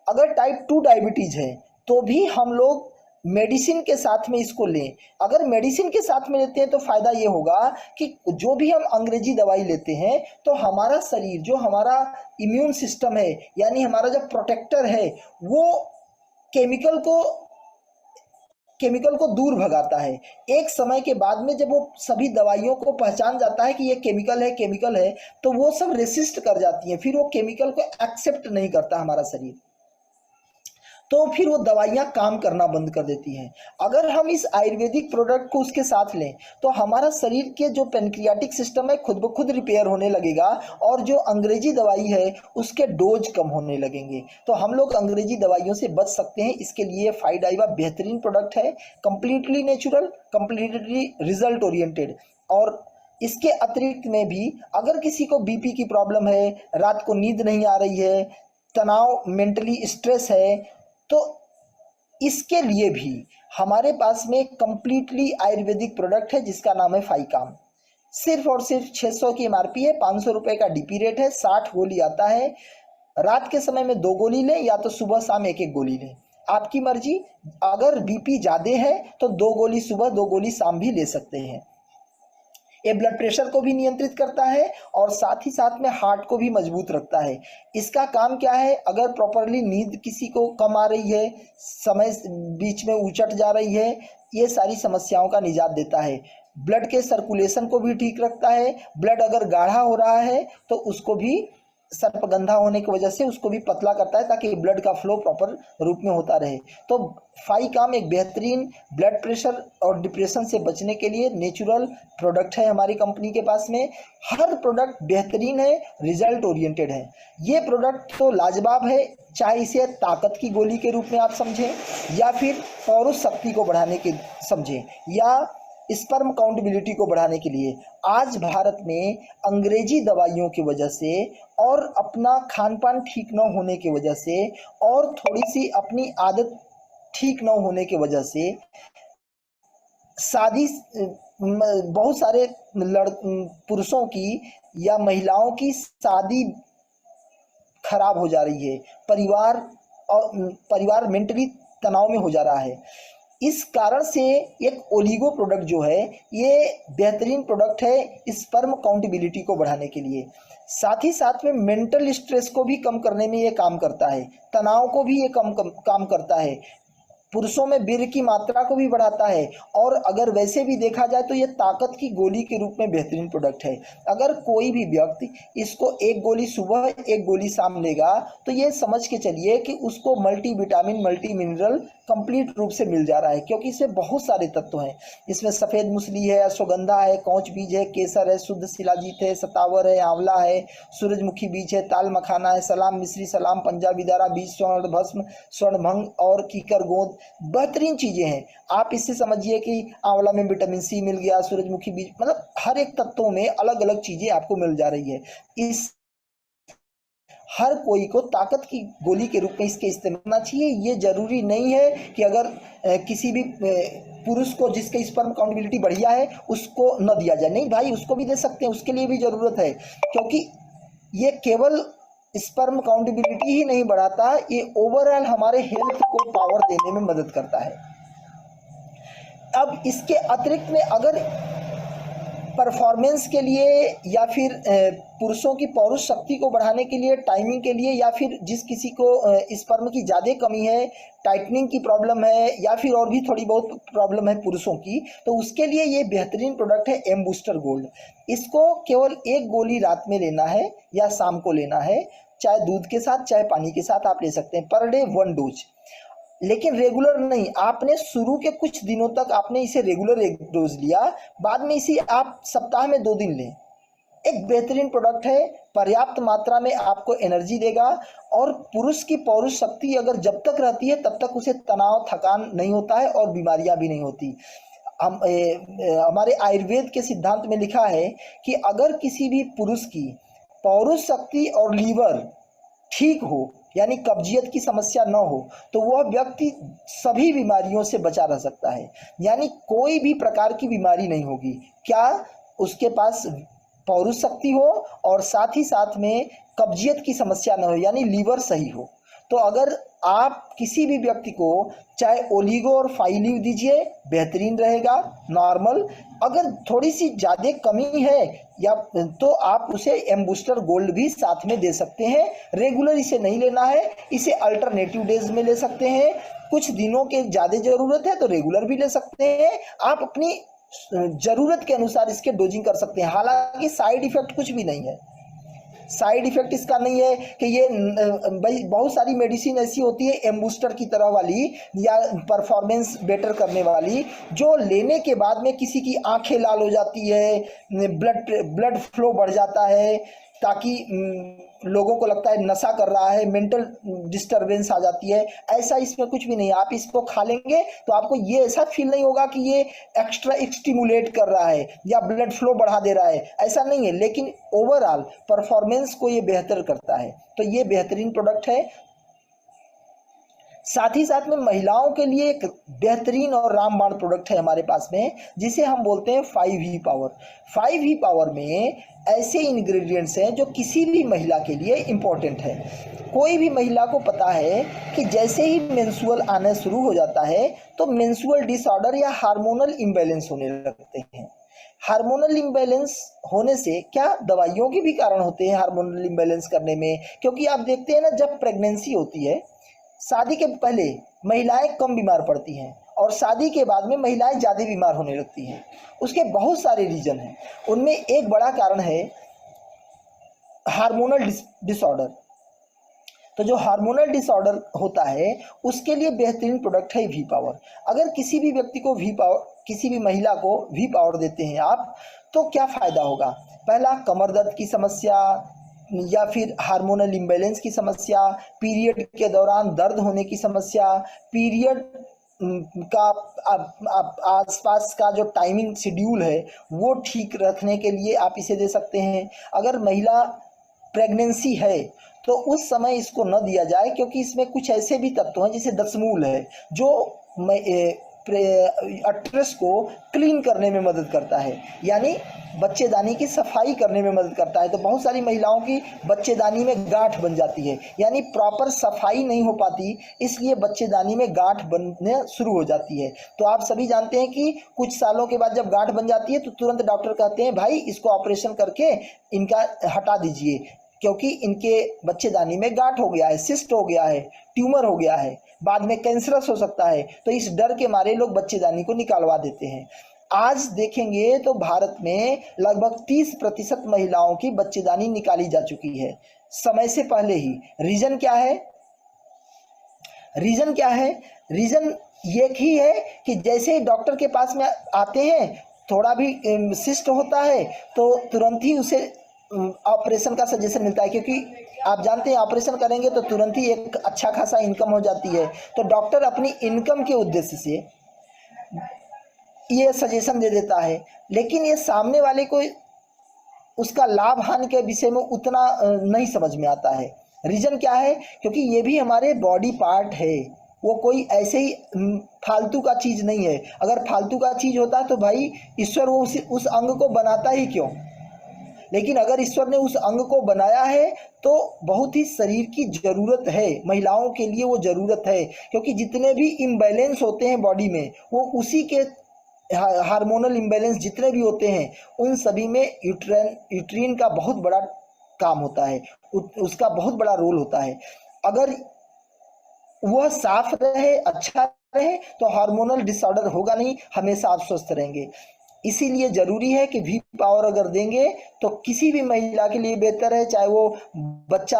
अगर टाइप 2 डायबिटीज़ है तो भी हम लोग मेडिसिन के साथ में इसको लें। अगर मेडिसिन के साथ में लेते हैं तो फ़ायदा ये होगा कि जो भी हम अंग्रेजी दवाई लेते हैं तो हमारा शरीर, जो हमारा इम्यून सिस्टम है, यानी हमारा जो प्रोटेक्टर है, वो केमिकल को दूर भगाता है। एक समय के बाद में जब वो सभी दवाइयों को पहचान जाता है कि ये केमिकल है, तो वो सब रेसिस्ट कर जाती हैं, फिर वो केमिकल को एक्सेप्ट नहीं करता हमारा शरीर, तो फिर वो दवाइयाँ काम करना बंद कर देती हैं। अगर हम इस आयुर्वेदिक प्रोडक्ट को उसके साथ लें तो हमारा शरीर के जो पेनक्रियाटिक सिस्टम है खुद ब खुद रिपेयर होने लगेगा, और जो अंग्रेजी दवाई है उसके डोज कम होने लगेंगे। तो हम लोग अंग्रेजी दवाइयों से बच सकते हैं। इसके लिए फाइडाइवा बेहतरीन प्रोडक्ट है, completely natural, completely result oriented. और इसके अतिरिक्त में भी अगर किसी को बीपी की प्रॉब्लम है, रात को नींद नहीं आ रही है, तनाव, मेंटली स्ट्रेस है, तो इसके लिए भी हमारे पास में कंप्लीटली आयुर्वेदिक प्रोडक्ट है जिसका नाम है फाइकाम। सिर्फ और सिर्फ 600 की एमआरपी है, 500 रुपये का डीपी रेट है, 60 गोली आता है। रात के समय में 2 गोली लें या तो सुबह शाम एक एक गोली लें, आपकी मर्जी। अगर बीपी ज़्यादा है तो 2 गोली सुबह 2 गोली शाम भी ले सकते हैं। ये ब्लड प्रेशर को भी नियंत्रित करता है और साथ ही साथ में हार्ट को भी मजबूत रखता है। इसका काम क्या है, अगर प्रॉपरली नींद किसी को कम आ रही है, समय बीच में उचट जा रही है, ये सारी समस्याओं का निजात देता है। ब्लड के सर्कुलेशन को भी ठीक रखता है। ब्लड अगर गाढ़ा हो रहा है तो उसको भी, सर्पगंधा होने की वजह से उसको भी पतला करता है ताकि ब्लड का फ्लो प्रॉपर रूप में होता रहे। तो फाइकाम एक बेहतरीन ब्लड प्रेशर और डिप्रेशन से बचने के लिए नेचुरल प्रोडक्ट है हमारी कंपनी के पास में। हर प्रोडक्ट बेहतरीन है, रिजल्ट ओरिएंटेड है। ये प्रोडक्ट तो लाजवाब है, चाहे इसे ताकत की गोली के रूप में आप समझें, या फिर पौरुष शक्ति को बढ़ाने के समझें, या स्पर्म काउंटेबिलिटी को बढ़ाने के लिए। आज भारत में अंग्रेजी दवाइयों की वजह से और अपना खान पान ठीक न होने की वजह से और थोड़ी सी अपनी आदत ठीक न होने की वजह से शादी, बहुत सारे पुरुषों की या महिलाओं की शादी खराब हो जा रही है, परिवार मेंटली तनाव में हो जा रहा है। इस कारण से एक ओलिगो प्रोडक्ट जो है ये बेहतरीन प्रोडक्ट है स्पर्म काउंटेबिलिटी को बढ़ाने के लिए। साथ ही साथ में मेंटल स्ट्रेस को भी कम करने में ये काम करता है, तनाव को भी ये काम करता है, पुरुषों में वीर्य की मात्रा को भी बढ़ाता है। और अगर वैसे भी देखा जाए तो ये ताकत की गोली के रूप में बेहतरीन प्रोडक्ट है। अगर कोई भी व्यक्ति इसको 1 गोली सुबह 1 गोली शाम लेगा तो ये समझ के चलिए कि उसको multi vitamin multi mineral complete रूप से मिल जा रहा है, क्योंकि इसमें बहुत सारे तत्व हैं। इसमें सफ़ेद मूसली है, अश्वगंधा है, कौच बीज है, केसर है, शुद्ध शिलाजीत है, सतावर है, आंवला है, सूरजमुखी बीज है, ताल मखाना है, सलाम मिश्री, सलाम पंजाबी दारा बीज, स्वर्ण भस्म, स्वर्ण भंग और कीकर गोंद, बेहतरीन चीज़ें हैं। आप इससे समझिए कि आंवला में विटामिन सी मिल गया, सूरजमुखी बीज, मतलब हर एक तत्वों में अलग अलग चीज़ें आपको मिल जा रही है। इस हर कोई को ताकत की गोली के रूप में इसके इस्तेमाल करना चाहिए। ये जरूरी नहीं है कि अगर किसी भी पुरुष को जिसके स्पर्म काउंटेबिलिटी बढ़िया है उसको न दिया जाए, नहीं भाई, उसको भी दे सकते हैं, उसके लिए भी ज़रूरत है, क्योंकि ये केवल स्पर्म काउंटेबिलिटी ही नहीं बढ़ाता, ये ओवरऑल हमारे हेल्थ को पावर देने में मदद करता है। अब इसके अतिरिक्त में अगर परफॉर्मेंस के लिए या फिर पुरुषों की पौरुष शक्ति को बढ़ाने के लिए, टाइमिंग के लिए, या फिर जिस किसी को स्पर्म की ज़्यादा कमी है, टाइटनिंग की प्रॉब्लम है, या फिर और भी थोड़ी बहुत प्रॉब्लम है पुरुषों की, तो उसके लिए ये बेहतरीन प्रोडक्ट है एम बूस्टर गोल्ड। इसको केवल 1 गोली रात में लेना है या शाम को लेना है, चाहे दूध के साथ चाहे पानी के साथ आप ले सकते हैं, पर डे 1 डोज, लेकिन रेगुलर नहीं। आपने शुरू के कुछ दिनों तक आपने इसे रेगुलर 1 डोज लिया, बाद में इसे आप सप्ताह में 2 दिन लें। एक बेहतरीन प्रोडक्ट है, पर्याप्त मात्रा में आपको एनर्जी देगा, और पुरुष की पौरुष शक्ति अगर जब तक रहती है तब तक उसे तनाव थकान नहीं होता है और बीमारियां भी नहीं होती। हमारे आयुर्वेद के सिद्धांत में लिखा है कि अगर किसी भी पुरुष की पौरुष शक्ति और लीवर ठीक हो, यानी कब्जियत की समस्या न हो, तो वह व्यक्ति सभी बीमारियों से बचा रह सकता है, यानी कोई भी प्रकार की बीमारी नहीं होगी। क्या उसके पास पौरुष शक्ति हो और साथ ही साथ में कब्जियत की समस्या न हो, यानी लीवर सही हो। तो अगर आप किसी भी व्यक्ति को चाहे ओलिगो और फाइलिव दीजिए, बेहतरीन रहेगा। नॉर्मल अगर थोड़ी सी ज़्यादा कमी है या तो आप उसे एम बूस्टर गोल्ड भी साथ में दे सकते हैं। रेगुलर इसे नहीं लेना है, इसे अल्टरनेटिव डेज में ले सकते हैं। कुछ दिनों के ज़्यादा ज़रूरत है तो रेगुलर भी ले सकते हैं। आप अपनी ज़रूरत के अनुसार इसके डोजिंग कर सकते हैं। हालांकि साइड इफ़ेक्ट कुछ भी नहीं है, साइड इफेक्ट इसका नहीं है कि ये भाई बहुत सारी मेडिसिन ऐसी होती है एम बूस्टर की तरह वाली या परफॉर्मेंस बेटर करने वाली, जो लेने के बाद में किसी की आंखें लाल हो जाती है, ब्लड फ्लो बढ़ जाता है, ताकि लोगों को लगता है नशा कर रहा है, मेंटल डिस्टरबेंस आ जाती है। ऐसा इसमें कुछ भी नहीं है। आप इसको खा लेंगे तो आपको ये ऐसा फील नहीं होगा कि ये एक्स्ट्रा स्टिमुलेट कर रहा है या ब्लड फ्लो बढ़ा दे रहा है, ऐसा नहीं है। लेकिन ओवरऑल परफॉर्मेंस को ये बेहतर करता है, तो ये बेहतरीन प्रोडक्ट है। साथ ही साथ में महिलाओं के लिए एक बेहतरीन और रामबाण प्रोडक्ट है हमारे पास में, जिसे हम बोलते हैं 5 पावर। 5 पावर में ऐसे इंग्रेडिएंट्स हैं जो किसी भी महिला के लिए इम्पोर्टेंट है। कोई भी महिला को पता है कि जैसे ही मेंस्ट्रुअल आना शुरू हो जाता है तो मेंस्ट्रुअल डिसऑर्डर या हार्मोनल इम्बैलेंस होने लगते हैं। हार्मोनल इम्बैलेंस होने से क्या दवाइयों के भी कारण होते हैं हार्मोनल इम्बैलेंस करने में, क्योंकि आप देखते हैं ना, जब प्रेगनेंसी होती है, शादी के पहले महिलाएं कम बीमार पड़ती हैं और शादी के बाद में महिलाएं ज़्यादा बीमार होने लगती हैं। उसके बहुत सारे रीज़न हैं, उनमें एक बड़ा कारण है हार्मोनल डिसऑर्डर। तो जो हार्मोनल डिसऑर्डर होता है उसके लिए बेहतरीन प्रोडक्ट है वी पावर। अगर किसी भी व्यक्ति को वी पावर, किसी भी महिला को वी पावर देते हैं आप, तो क्या फ़ायदा होगा? पहला, कमर दर्द की समस्या या फिर हार्मोनल इम्बैलेंस की समस्या, पीरियड के दौरान दर्द होने की समस्या, पीरियड का आसपास का जो टाइमिंग शेड्यूल है वो ठीक रखने के लिए आप इसे दे सकते हैं। अगर महिला प्रेगनेंसी है तो उस समय इसको न दिया जाए, क्योंकि इसमें कुछ ऐसे भी तत्व हैं जैसे दशमूल है जो अट्रस को क्लीन करने में मदद करता है, यानी बच्चेदानी की सफाई करने में मदद करता है। तो बहुत सारी महिलाओं की बच्चेदानी में गांठ बन जाती है, यानी प्रॉपर सफाई नहीं हो पाती, इसलिए बच्चेदानी में गांठ बनने शुरू हो जाती है। तो आप सभी जानते हैं कि कुछ सालों के बाद जब गांठ बन जाती है तो तुरंत डॉक्टर कहते हैं भाई इसको ऑपरेशन करके इनका हटा दीजिए, क्योंकि इनके बच्चेदानी में गांठ हो गया है, सिस्ट हो गया है, ट्यूमर हो गया है, बाद में कैंसरस हो सकता है। तो इस डर के मारे लोग बच्चेदानी को निकालवा देते हैं। आज देखेंगे तो भारत में लगभग 30% महिलाओं की बच्चेदानी निकाली जा चुकी है समय से पहले ही। रीजन क्या है? रीजन क्या है? रीजन ये ही है कि जैसे ही डॉक्टर के पास में आते हैं, थोड़ा भी सिस्ट होता है तो तुरंत ही उसे ऑपरेशन का सजेशन मिलता है, क्योंकि आप जानते हैं ऑपरेशन करेंगे तो तुरंत ही एक अच्छा खासा इनकम हो जाती है। तो डॉक्टर अपनी इनकम के उद्देश्य से ये सजेशन दे देता है, लेकिन ये सामने वाले को उसका लाभ हानि के विषय में उतना नहीं समझ में आता है। रीज़न क्या है? क्योंकि ये भी हमारे बॉडी पार्ट है, वो कोई ऐसे ही फालतू का चीज़ नहीं है। अगर फालतू का चीज़ होता तो भाई ईश्वर वो उस अंग को बनाता ही क्यों? लेकिन अगर ईश्वर ने उस अंग को बनाया है तो बहुत ही शरीर की ज़रूरत है, महिलाओं के लिए वो ज़रूरत है, क्योंकि जितने भी इम्बैलेंस होते हैं बॉडी में वो उसी के हार्मोनल इम्बैलेंस जितने भी होते हैं उन सभी में यूट्रीन का बहुत बड़ा काम होता है, उसका बहुत बड़ा रोल होता है। अगर वह साफ रहे, अच्छा रहे, तो हार्मोनल डिसऑर्डर होगा नहीं, हमेशा आप स्वस्थ रहेंगे। इसीलिए ज़रूरी है कि वी पावर अगर देंगे तो किसी भी महिला के लिए बेहतर है, चाहे वो बच्चा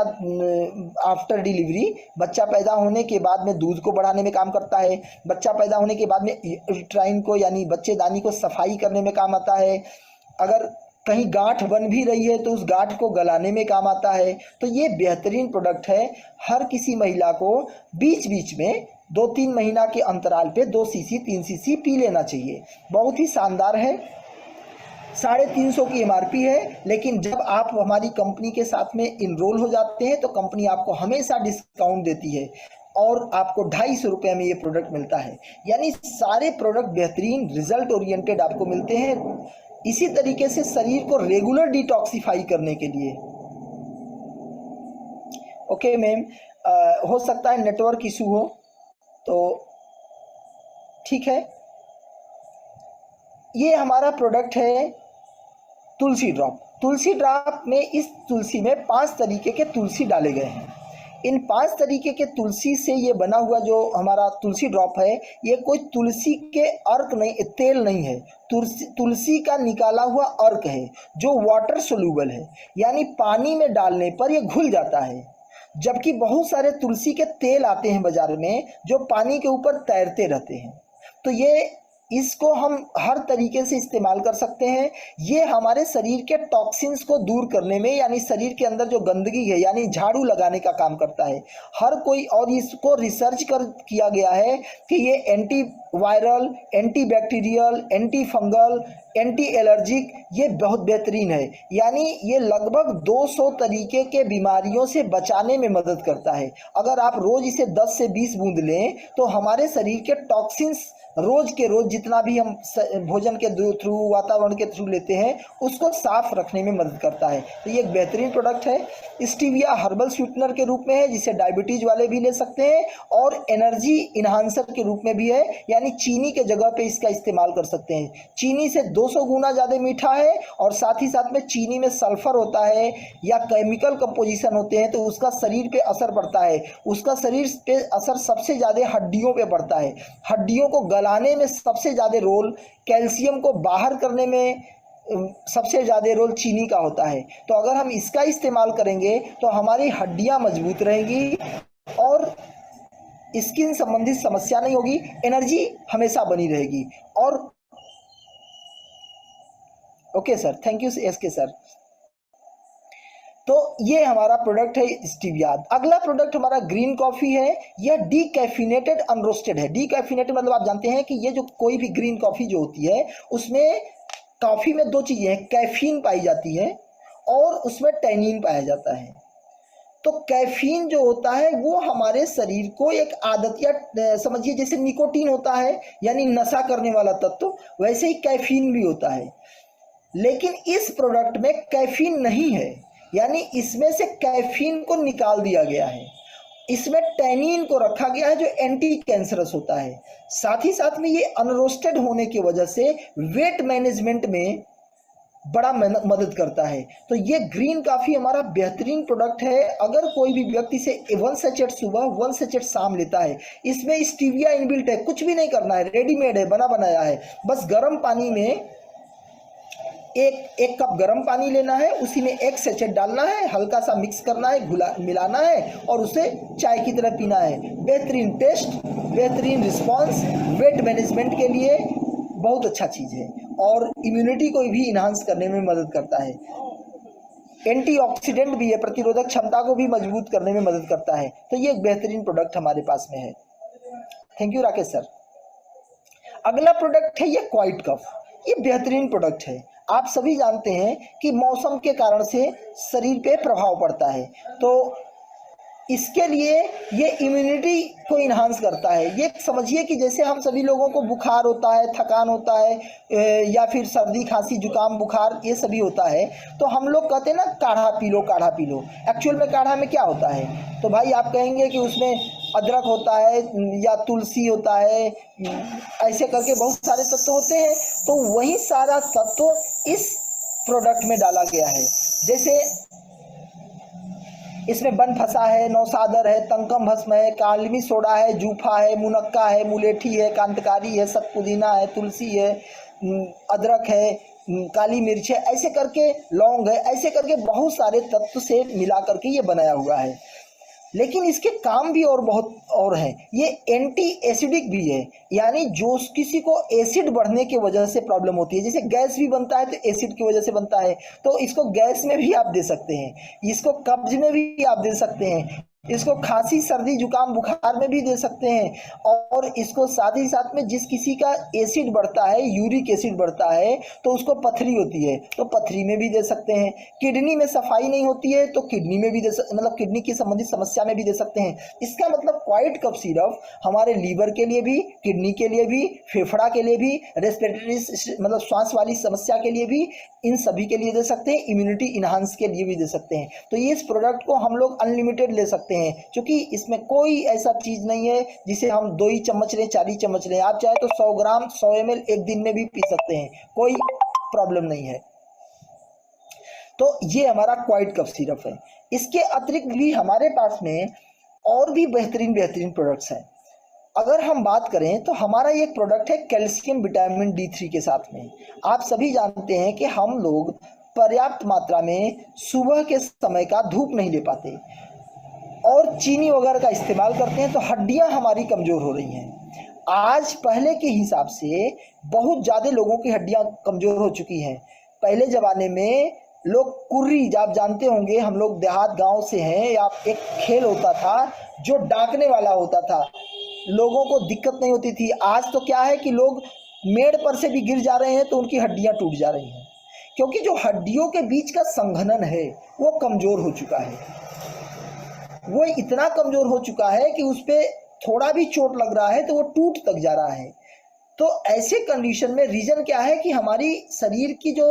आफ्टर डिलीवरी, बच्चा पैदा होने के बाद में दूध को बढ़ाने में काम करता है, बच्चा पैदा होने के बाद में यूट्राइन को यानी बच्चेदानी को सफाई करने में काम आता है, अगर कहीं गांठ बन भी रही है तो उस गांठ को गलाने में काम आता है। तो ये बेहतरीन प्रोडक्ट है। हर किसी महिला को बीच बीच में 2-3 महीना के अंतराल पे 2 सीसी 3 सीसी पी लेना चाहिए। बहुत ही शानदार है। 350 की MRP है, लेकिन जब आप हमारी कंपनी के साथ में इनरोल हो जाते हैं तो कंपनी आपको हमेशा डिस्काउंट देती है और आपको 250 रुपये में ये प्रोडक्ट मिलता है। यानी सारे प्रोडक्ट बेहतरीन रिजल्ट ओरिएंटेड आपको मिलते हैं। इसी तरीके से शरीर को रेगुलर डिटॉक्सिफाई करने के लिए। ओके मैम, हो सकता है नेटवर्क इशू हो, तो ठीक है। ये हमारा प्रोडक्ट है तुलसी ड्रॉप। तुलसी ड्रॉप में, इस तुलसी में 5 तरीके के तुलसी डाले गए हैं। इन 5 तरीके के तुलसी से ये बना हुआ जो हमारा तुलसी ड्रॉप है, ये कोई तुलसी के अर्क नहीं, तेल नहीं है, तुलसी का निकाला हुआ अर्क है जो वाटर सोल्यूबल है, यानी पानी में डालने पर ये घुल जाता है। जबकि बहुत सारे तुलसी के तेल आते हैं बाजार में जो पानी के ऊपर तैरते रहते हैं। तो ये, इसको हम हर तरीके से इस्तेमाल कर सकते हैं। ये हमारे शरीर के टॉक्सिन्स को दूर करने में, यानी शरीर के अंदर जो गंदगी है, यानी झाड़ू लगाने का काम करता है हर कोई। और इसको रिसर्च किया गया है कि ये anti viral, anti bacterial, anti fungal, anti allergic, ये बहुत बेहतरीन है। यानी ये लगभग 200 तरीके के बीमारियों से बचाने में मदद करता है। अगर आप रोज इसे 10 से 20 बूंद लें तो हमारे शरीर के टॉक्सिन्स रोज के रोज जितना भी हम भोजन के थ्रू, वातावरण के थ्रू लेते हैं, उसको साफ रखने में मदद करता है। तो ये एक बेहतरीन प्रोडक्ट है। स्टीविया हर्बल स्वीटनर के रूप में है, जिसे डायबिटीज वाले भी ले सकते हैं, और एनर्जी इन्हांसर के रूप में भी है, यानी चीनी के जगह पे इसका इस्तेमाल कर सकते हैं। चीनी से 200 गुना ज़्यादा मीठा है, और साथ ही साथ में चीनी में सल्फर होता है या केमिकल कंपोजिशन होते हैं, तो उसका शरीर पे असर पड़ता है। उसका शरीर पे असर सबसे ज़्यादा हड्डियों पे पड़ता है। हड्डियों को गलाने में सबसे ज़्यादा रोल, कैल्शियम को बाहर करने में सबसे ज़्यादा रोल चीनी का होता है। तो अगर हम इसका इस्तेमाल करेंगे तो हमारी हड्डियां मजबूत रहेंगी और स्किन संबंधित समस्या नहीं होगी, एनर्जी हमेशा बनी रहेगी। और okay sir, thank U S के सर। तो ये हमारा प्रोडक्ट है स्टीविया। अगला प्रोडक्ट हमारा ग्रीन कॉफ़ी है। यह डीकैफिनेटेड अनरोस्टेड है। डीकैफिनेटेड मतलब आप जानते हैं कि ये जो कोई भी ग्रीन कॉफ़ी जो होती है, उसमें कॉफ़ी में 2 चीज़ें हैं, कैफीन पाई जाती है और उसमें टैनिन पाया जाता है। तो कैफीन जो होता है वो हमारे शरीर को एक आदत, या समझिए जैसे निकोटीन होता है यानी नशा करने वाला तत्व, वैसे ही कैफीन भी होता है। लेकिन इस प्रोडक्ट में कैफीन नहीं है, यानी इसमें से कैफीन को निकाल दिया गया है। इसमें टैनिन को रखा गया है जो एंटी कैंसरस होता है। साथ ही साथ में ये अनरोस्टेड होने की वजह से वेट मैनेजमेंट में बड़ा मदद करता है। तो ये ग्रीन कॉफ़ी हमारा बेहतरीन प्रोडक्ट है। अगर कोई भी व्यक्ति से 1 सैचेट सुबह, 1 सैचेट शाम लेता है, इसमें स्टीविया इनबिल्ट है, कुछ भी नहीं करना है, रेडीमेड है, बना बनाया है। बस गर्म पानी में एक कप गर्म पानी लेना है, उसी में 1 सैचेट डालना है, हल्का सा मिक्स करना है, मिलाना है और उसे चाय की तरह पीना है। बेहतरीन टेस्ट, बेहतरीन रिस्पांस, वेट मैनेजमेंट के लिए बहुत अच्छा चीज़ है और इम्यूनिटी को भी इन्हांस करने में मदद करता है। एंटीऑक्सीडेंट भी है, प्रतिरोधक क्षमता को भी मजबूत करने में मदद करता है। तो ये एक बेहतरीन प्रोडक्ट हमारे पास में है। Thank you Rakesh sir. अगला प्रोडक्ट है ये क्वाइट कफ। ये बेहतरीन प्रोडक्ट है। आप सभी जानते हैं कि मौसम के कारण से शरीर पे प्रभाव पड़ता है, तो इसके लिए ये इम्यूनिटी को इन्हांस करता है। ये समझिए कि जैसे हम सभी लोगों को बुखार होता है, थकान होता है, या फिर सर्दी खांसी जुकाम बुखार ये सभी होता है, तो हम लोग कहते हैं ना काढ़ा पी लो, काढ़ा पी लो। एक्चुअल में काढ़ा में क्या होता है? तो भाई आप कहेंगे कि उसमें अदरक होता है या तुलसी होता है, ऐसे करके बहुत सारे तत्व होते हैं। तो वही सारा तत्व इस प्रोडक्ट में डाला गया है। जैसे इसमें बन फसा है, नौसादर है, तंकम भस्म है, कालमी सोडा है, जूफा है, मुनक्का है, मुलेठी है, कांतकारी है, सतपुदीना है, तुलसी है, अदरक है, काली मिर्च है, ऐसे करके लौंग है, ऐसे करके बहुत सारे तत्व से मिला करके ये बनाया हुआ है। लेकिन इसके काम भी और बहुत और हैं। ये एंटी एसिडिक भी है, यानी जो किसी को एसिड बढ़ने की वजह से प्रॉब्लम होती है, जैसे गैस भी बनता है तो एसिड की वजह से बनता है, तो इसको गैस में भी आप दे सकते हैं, इसको कब्ज में भी आप दे सकते हैं, इसको खांसी सर्दी जुकाम बुखार में भी दे सकते हैं। और इसको साथ ही साथ में जिस किसी का एसिड बढ़ता है, यूरिक एसिड बढ़ता है, तो उसको पथरी होती है तो पथरी में भी दे सकते हैं। किडनी में सफाई नहीं होती है तो किडनी में भी मतलब किडनी की संबंधित समस्या में भी दे सकते हैं। इसका मतलब क्वाइट कफ सिरप हमारे लीवर के लिए भी, किडनी के लिए भी, फेफड़ा के लिए भी, रेस्पिरेटरी मतलब श्वास वाली समस्या के लिए भी, इन सभी के लिए दे सकते हैं। इम्यूनिटी इन्हांस के लिए भी दे सकते हैं। तो ये इस प्रोडक्ट को हम लोग अनलिमिटेड ले सकते हैं। सकते हैं, क्योंकि इसमें कोई ऐसा चीज़ नहीं है जिसे हम 2 ही चम्मच लें 4 ही चम्मच लें। आप चाहे तो 100 ग्राम 100 ml एक दिन में भी पी सकते हैं, कोई प्रॉब्लम नहीं है। तो ये हमारा क्वाइट कफ सिरप है। इसके अतिरिक्त भी हमारे पास में और भी बेहतरीन प्रोडक्ट्स हैं। अगर हम बात करें तो हमारा ये प्रोडक्ट है कैल्शियम विटामिन D3 के साथ में। आप सभी जानते हैं कि हम लोग पर्याप्त मात्रा में सुबह के समय का धूप नहीं ले पाते और चीनी वगैरह का इस्तेमाल करते हैं, तो हड्डियां हमारी कमज़ोर हो रही हैं। आज पहले के हिसाब से बहुत ज़्यादा लोगों की हड्डियां कमज़ोर हो चुकी हैं। पहले ज़माने में लोग कुर्री, आप जानते होंगे, हम लोग देहात गांव से हैं, या एक खेल होता था जो डाकने वाला होता था, लोगों को दिक्कत नहीं होती थी। आज तो क्या है कि लोग मेड़ पर से भी गिर जा रहे हैं तो उनकी हड्डियां टूट जा रही हैं, क्योंकि जो हड्डियों के बीच का संघनन है वो कमज़ोर हो चुका है। वो इतना कमज़ोर हो चुका है कि उस पर थोड़ा भी चोट लग रहा है तो वो टूट तक जा रहा है। तो ऐसे कंडीशन में रीज़न क्या है कि हमारी शरीर की जो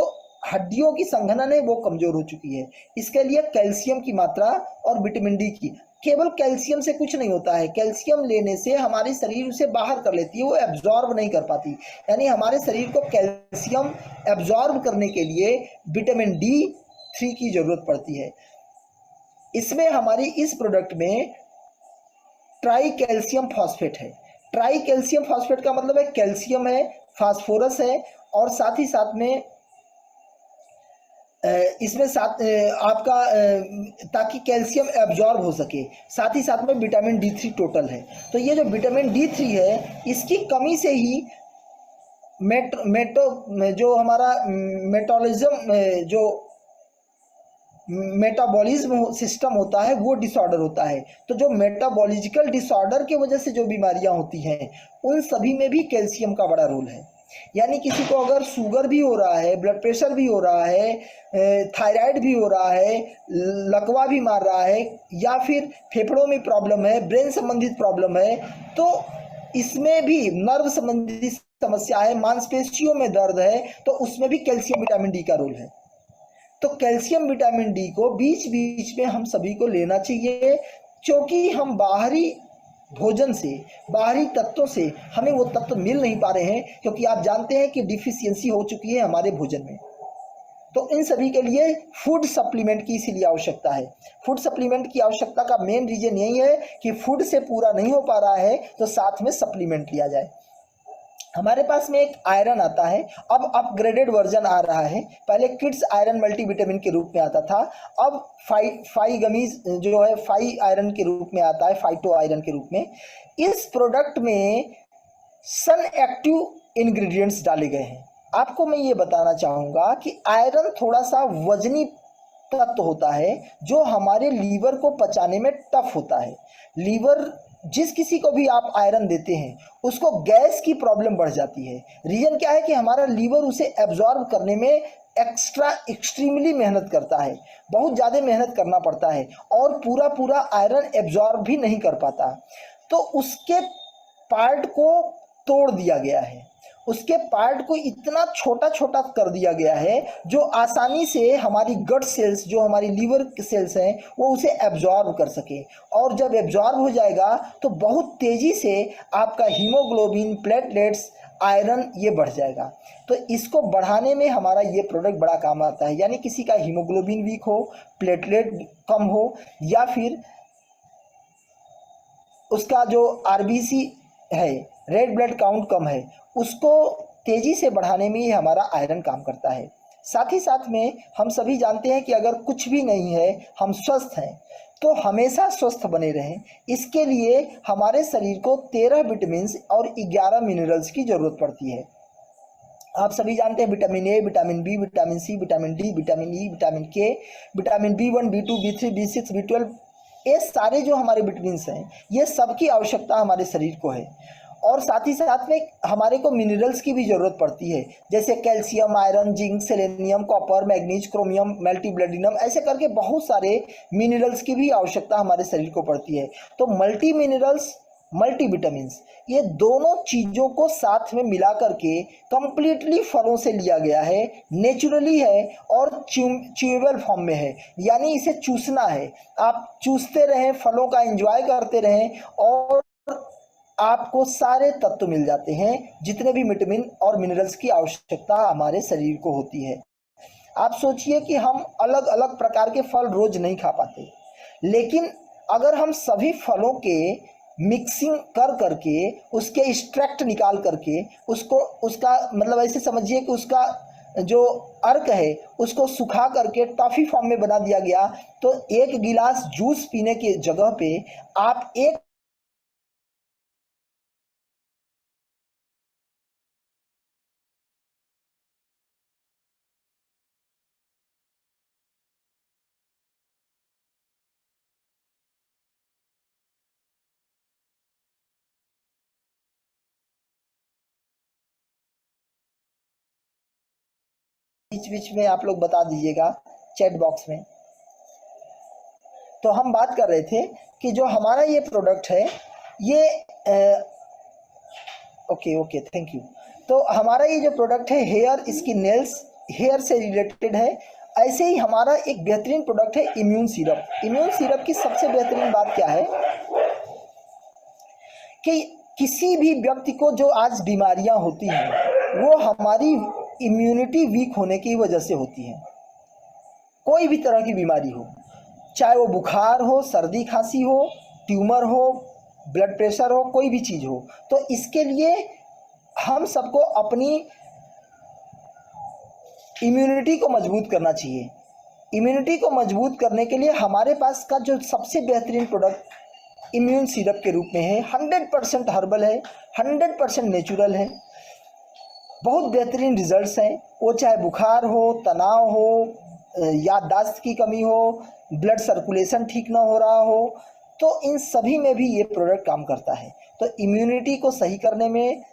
हड्डियों की संघनन है वो कमज़ोर हो चुकी है। इसके लिए कैल्शियम की मात्रा और विटामिन डी की, केवल कैल्शियम से कुछ नहीं होता है। कैल्शियम लेने से हमारी शरीर उसे बाहर कर लेती है, वो एब्जॉर्ब नहीं कर पाती। यानी हमारे शरीर को कैल्शियम एब्जॉर्ब करने के लिए विटामिन D3 की ज़रूरत पड़ती है। इसमें हमारी इस प्रोडक्ट में ट्राई कैल्शियम फॉस्फेट है। ट्राई कैल्शियम फॉस्फेट का मतलब है कैल्शियम है, फास्फोरस है, और साथ ही साथ में इसमें साथ आपका ताकि कैल्शियम एब्जॉर्ब हो सके, साथ ही साथ में विटामिन D3 टोटल है। तो ये जो विटामिन D3 है, इसकी कमी से ही जो हमारा मेटाबॉलिज्म सिस्टम होता है वो डिसऑर्डर होता है। तो जो मेटाबॉलिजिकल डिसऑर्डर की वजह से जो बीमारियां होती हैं, उन सभी में भी कैल्शियम का बड़ा रोल है। यानी किसी को अगर शुगर भी हो रहा है, ब्लड प्रेशर भी हो रहा है, थायराइड भी हो रहा है, लकवा भी मार रहा है, या फिर फेफड़ों में प्रॉब्लम है, ब्रेन संबंधित प्रॉब्लम है, तो इसमें भी नर्व संबंधी समस्या है, मांसपेशियों में दर्द है, तो उसमें भी कैल्शियम विटामिन डी का रोल है। तो कैल्शियम विटामिन डी को बीच बीच में हम सभी को लेना चाहिए, क्योंकि हम बाहरी भोजन से, बाहरी तत्वों से हमें वो तत्व मिल नहीं पा रहे हैं, क्योंकि आप जानते हैं कि डिफिशियंसी हो चुकी है हमारे भोजन में। तो इन सभी के लिए फूड सप्लीमेंट की इसीलिए आवश्यकता है। फूड सप्लीमेंट की आवश्यकता का मेन रीजन यही है कि फूड से पूरा नहीं हो पा रहा है तो साथ में सप्लीमेंट लिया जाए। हमारे पास में एक आयरन आता है, अब अपग्रेडेड वर्जन आ रहा है। पहले किड्स आयरन मल्टीविटामिन के रूप में आता था, अब फाई गमीज जो है फाई आयरन के रूप में आता है, फाइटो आयरन के रूप में। इस प्रोडक्ट में सन एक्टिव इंग्रेडिएंट्स डाले गए हैं। आपको मैं ये बताना चाहूँगा कि आयरन थोड़ा सा वजनी तत्व होता है जो हमारे लीवर को पचाने में टफ होता है। लीवर, जिस किसी को भी आप आयरन देते हैं उसको गैस की प्रॉब्लम बढ़ जाती है। रीज़न क्या है कि हमारा लीवर उसे एब्जॉर्ब करने में एक्सट्रीमली मेहनत करता है, बहुत ज़्यादा मेहनत करना पड़ता है, और पूरा आयरन एब्जॉर्ब भी नहीं कर पाता। तो उसके पार्ट को तोड़ दिया गया है, उसके पार्ट को इतना छोटा छोटा कर दिया गया है जो आसानी से हमारी गट सेल्स, जो हमारी लीवर सेल्स हैं, वो उसे एब्जॉर्ब कर सके। और जब एब्जॉर्ब हो जाएगा तो बहुत तेज़ी से आपका हीमोग्लोबिन, प्लेटलेट्स, आयरन ये बढ़ जाएगा। तो इसको बढ़ाने में हमारा ये प्रोडक्ट बड़ा काम आता है। यानी किसी का हीमोग्लोबिन वीक हो, प्लेटलेट कम हो, या फिर उसका जो आरबीसी है, रेड ब्लड काउंट कम है, उसको तेज़ी से बढ़ाने में ये हमारा आयरन काम करता है। साथ ही साथ में हम सभी जानते हैं कि अगर कुछ भी नहीं है, हम स्वस्थ हैं, तो हमेशा स्वस्थ बने रहें, इसके लिए हमारे शरीर को 13 विटामिन और 11 मिनरल्स की ज़रूरत पड़ती है। आप सभी जानते हैं vitamin A, vitamin B, vitamin C, vitamin D, vitamin E, vitamin K, vitamin B1, B2, B3, B6, B12, ये सारे जो हमारे विटामिन हैं, ये सबकी आवश्यकता हमारे शरीर को है। और साथ ही साथ में हमारे को मिनरल्स की भी ज़रूरत पड़ती है, जैसे calcium, iron, zinc, selenium, copper, manganese, chromium, molybdenum, ऐसे करके बहुत सारे मिनरल्स की भी आवश्यकता हमारे शरीर को पड़ती है। तो मल्टी मिनरल्स मल्टीविटामिन्स, ये दोनों चीज़ों को साथ में मिला करके कंप्लीटली फलों से लिया गया है, नेचुरली है और च्यूएबल फॉर्म में है, यानी इसे चूसना है। आप चूसते रहें, फलों का एंजॉय करते रहें और आपको सारे तत्व मिल जाते हैं जितने भी विटामिन और मिनरल्स की आवश्यकता हमारे शरीर को होती है। आप सोचिए कि हम अलग अलग प्रकार के फल रोज नहीं खा पाते, लेकिन अगर हम सभी फलों के मिक्सिंग कर करके उसके एक्सट्रैक्ट निकाल करके उसको उसका मतलब ऐसे समझिए कि उसका जो अर्क है उसको सुखा करके टॉफ़ी फॉर्म में बना दिया गया, तो एक गिलास जूस पीने की जगह पे आप एक बीच बीच में आप लोग बता दीजिएगा चैट बॉक्स में। तो हम बात कर रहे थे कि जो हमारा ये प्रोडक्ट है ये ओके थैंक यू। तो हमारा ये जो प्रोडक्ट है हेयर स्किन नेल्स हेयर से रिलेटेड है। ऐसे ही हमारा एक बेहतरीन प्रोडक्ट है इम्यून सिरप। इम्यून सिरप की सबसे बेहतरीन बात क्या है कि किसी भी व्यक्ति को जो आज बीमारियां होती हैं वो हमारी इम्यूनिटी वीक होने की वजह से होती है। कोई भी तरह की बीमारी हो, चाहे वो बुखार हो, सर्दी खांसी हो, ट्यूमर हो, ब्लड प्रेशर हो, कोई भी चीज़ हो, तो इसके लिए हम सबको अपनी इम्यूनिटी को मजबूत करना चाहिए। इम्यूनिटी को मजबूत करने के लिए हमारे पास का जो सबसे बेहतरीन प्रोडक्ट इम्यून सिरप के रूप में है, 100% हर्बल है, 100% नेचुरल है, बहुत बेहतरीन रिजल्ट्स हैं। वो चाहे बुखार हो, तनाव हो, याददाश्त की कमी हो, ब्लड सर्कुलेशन ठीक ना हो रहा हो, तो इन सभी में भी ये प्रोडक्ट काम करता है। तो इम्यूनिटी को सही करने में,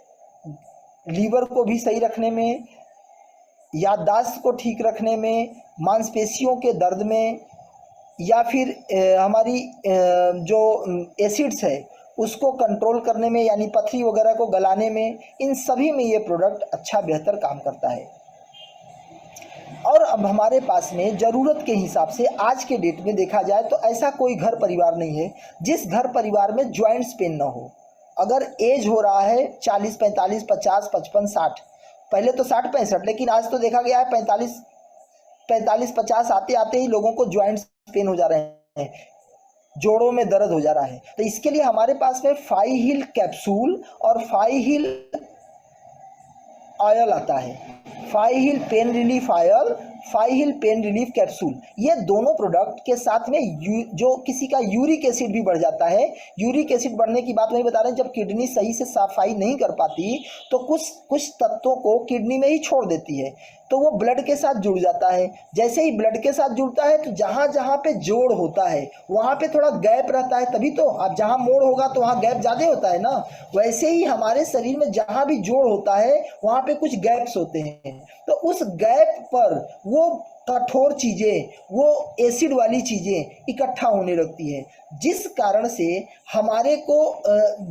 लीवर को भी सही रखने में, याददाश्त को ठीक रखने में, मांसपेशियों के दर्द में, या फिर हमारी जो एसिड्स है उसको कंट्रोल करने में, यानी पथरी वगैरह को गलाने में, इन सभी में ये प्रोडक्ट अच्छा बेहतर काम करता है। और अब हमारे पास में ज़रूरत के हिसाब से आज के डेट में देखा जाए तो ऐसा कोई घर परिवार नहीं है जिस घर परिवार में जॉइंट्स पेन ना हो। अगर एज हो रहा है 40, 45, 50, 55, 60, पहले तो 60, 65, लेकिन आज तो देखा गया है 45, 50 आते आते ही लोगों को जॉइंट्स पेन हो जा रहे हैं, जोड़ों में दर्द हो जा रहा है। तो इसके लिए हमारे पास में 5 हील कैप्सूल और 5 हील ऑयल आता है, 5 heal pain relief oil, 5 heal pain relief capsule. ये दोनों प्रोडक्ट के साथ में जो किसी का यूरिक एसिड भी बढ़ जाता है, यूरिक एसिड बढ़ने की बात वही बता रहे हैं, जब किडनी सही से सफाई नहीं कर पाती तो कुछ तत्वों को किडनी में ही छोड़ देती है, तो वो ब्लड के साथ जुड़ जाता है। जैसे ही ब्लड के साथ जुड़ता है तो जहाँ जहाँ पे जोड़ होता है वहाँ पे थोड़ा गैप रहता है, तभी तो अब जहाँ मोड़ होगा तो वहाँ गैप ज़्यादा होता है ना। वैसे ही हमारे शरीर में जहाँ भी जोड़ होता है वहाँ पे कुछ गैप्स होते हैं, तो उस गैप पर वो कठोर चीज़ें, वो एसिड वाली चीज़ें इकट्ठा होने लगती है, जिस कारण से हमारे को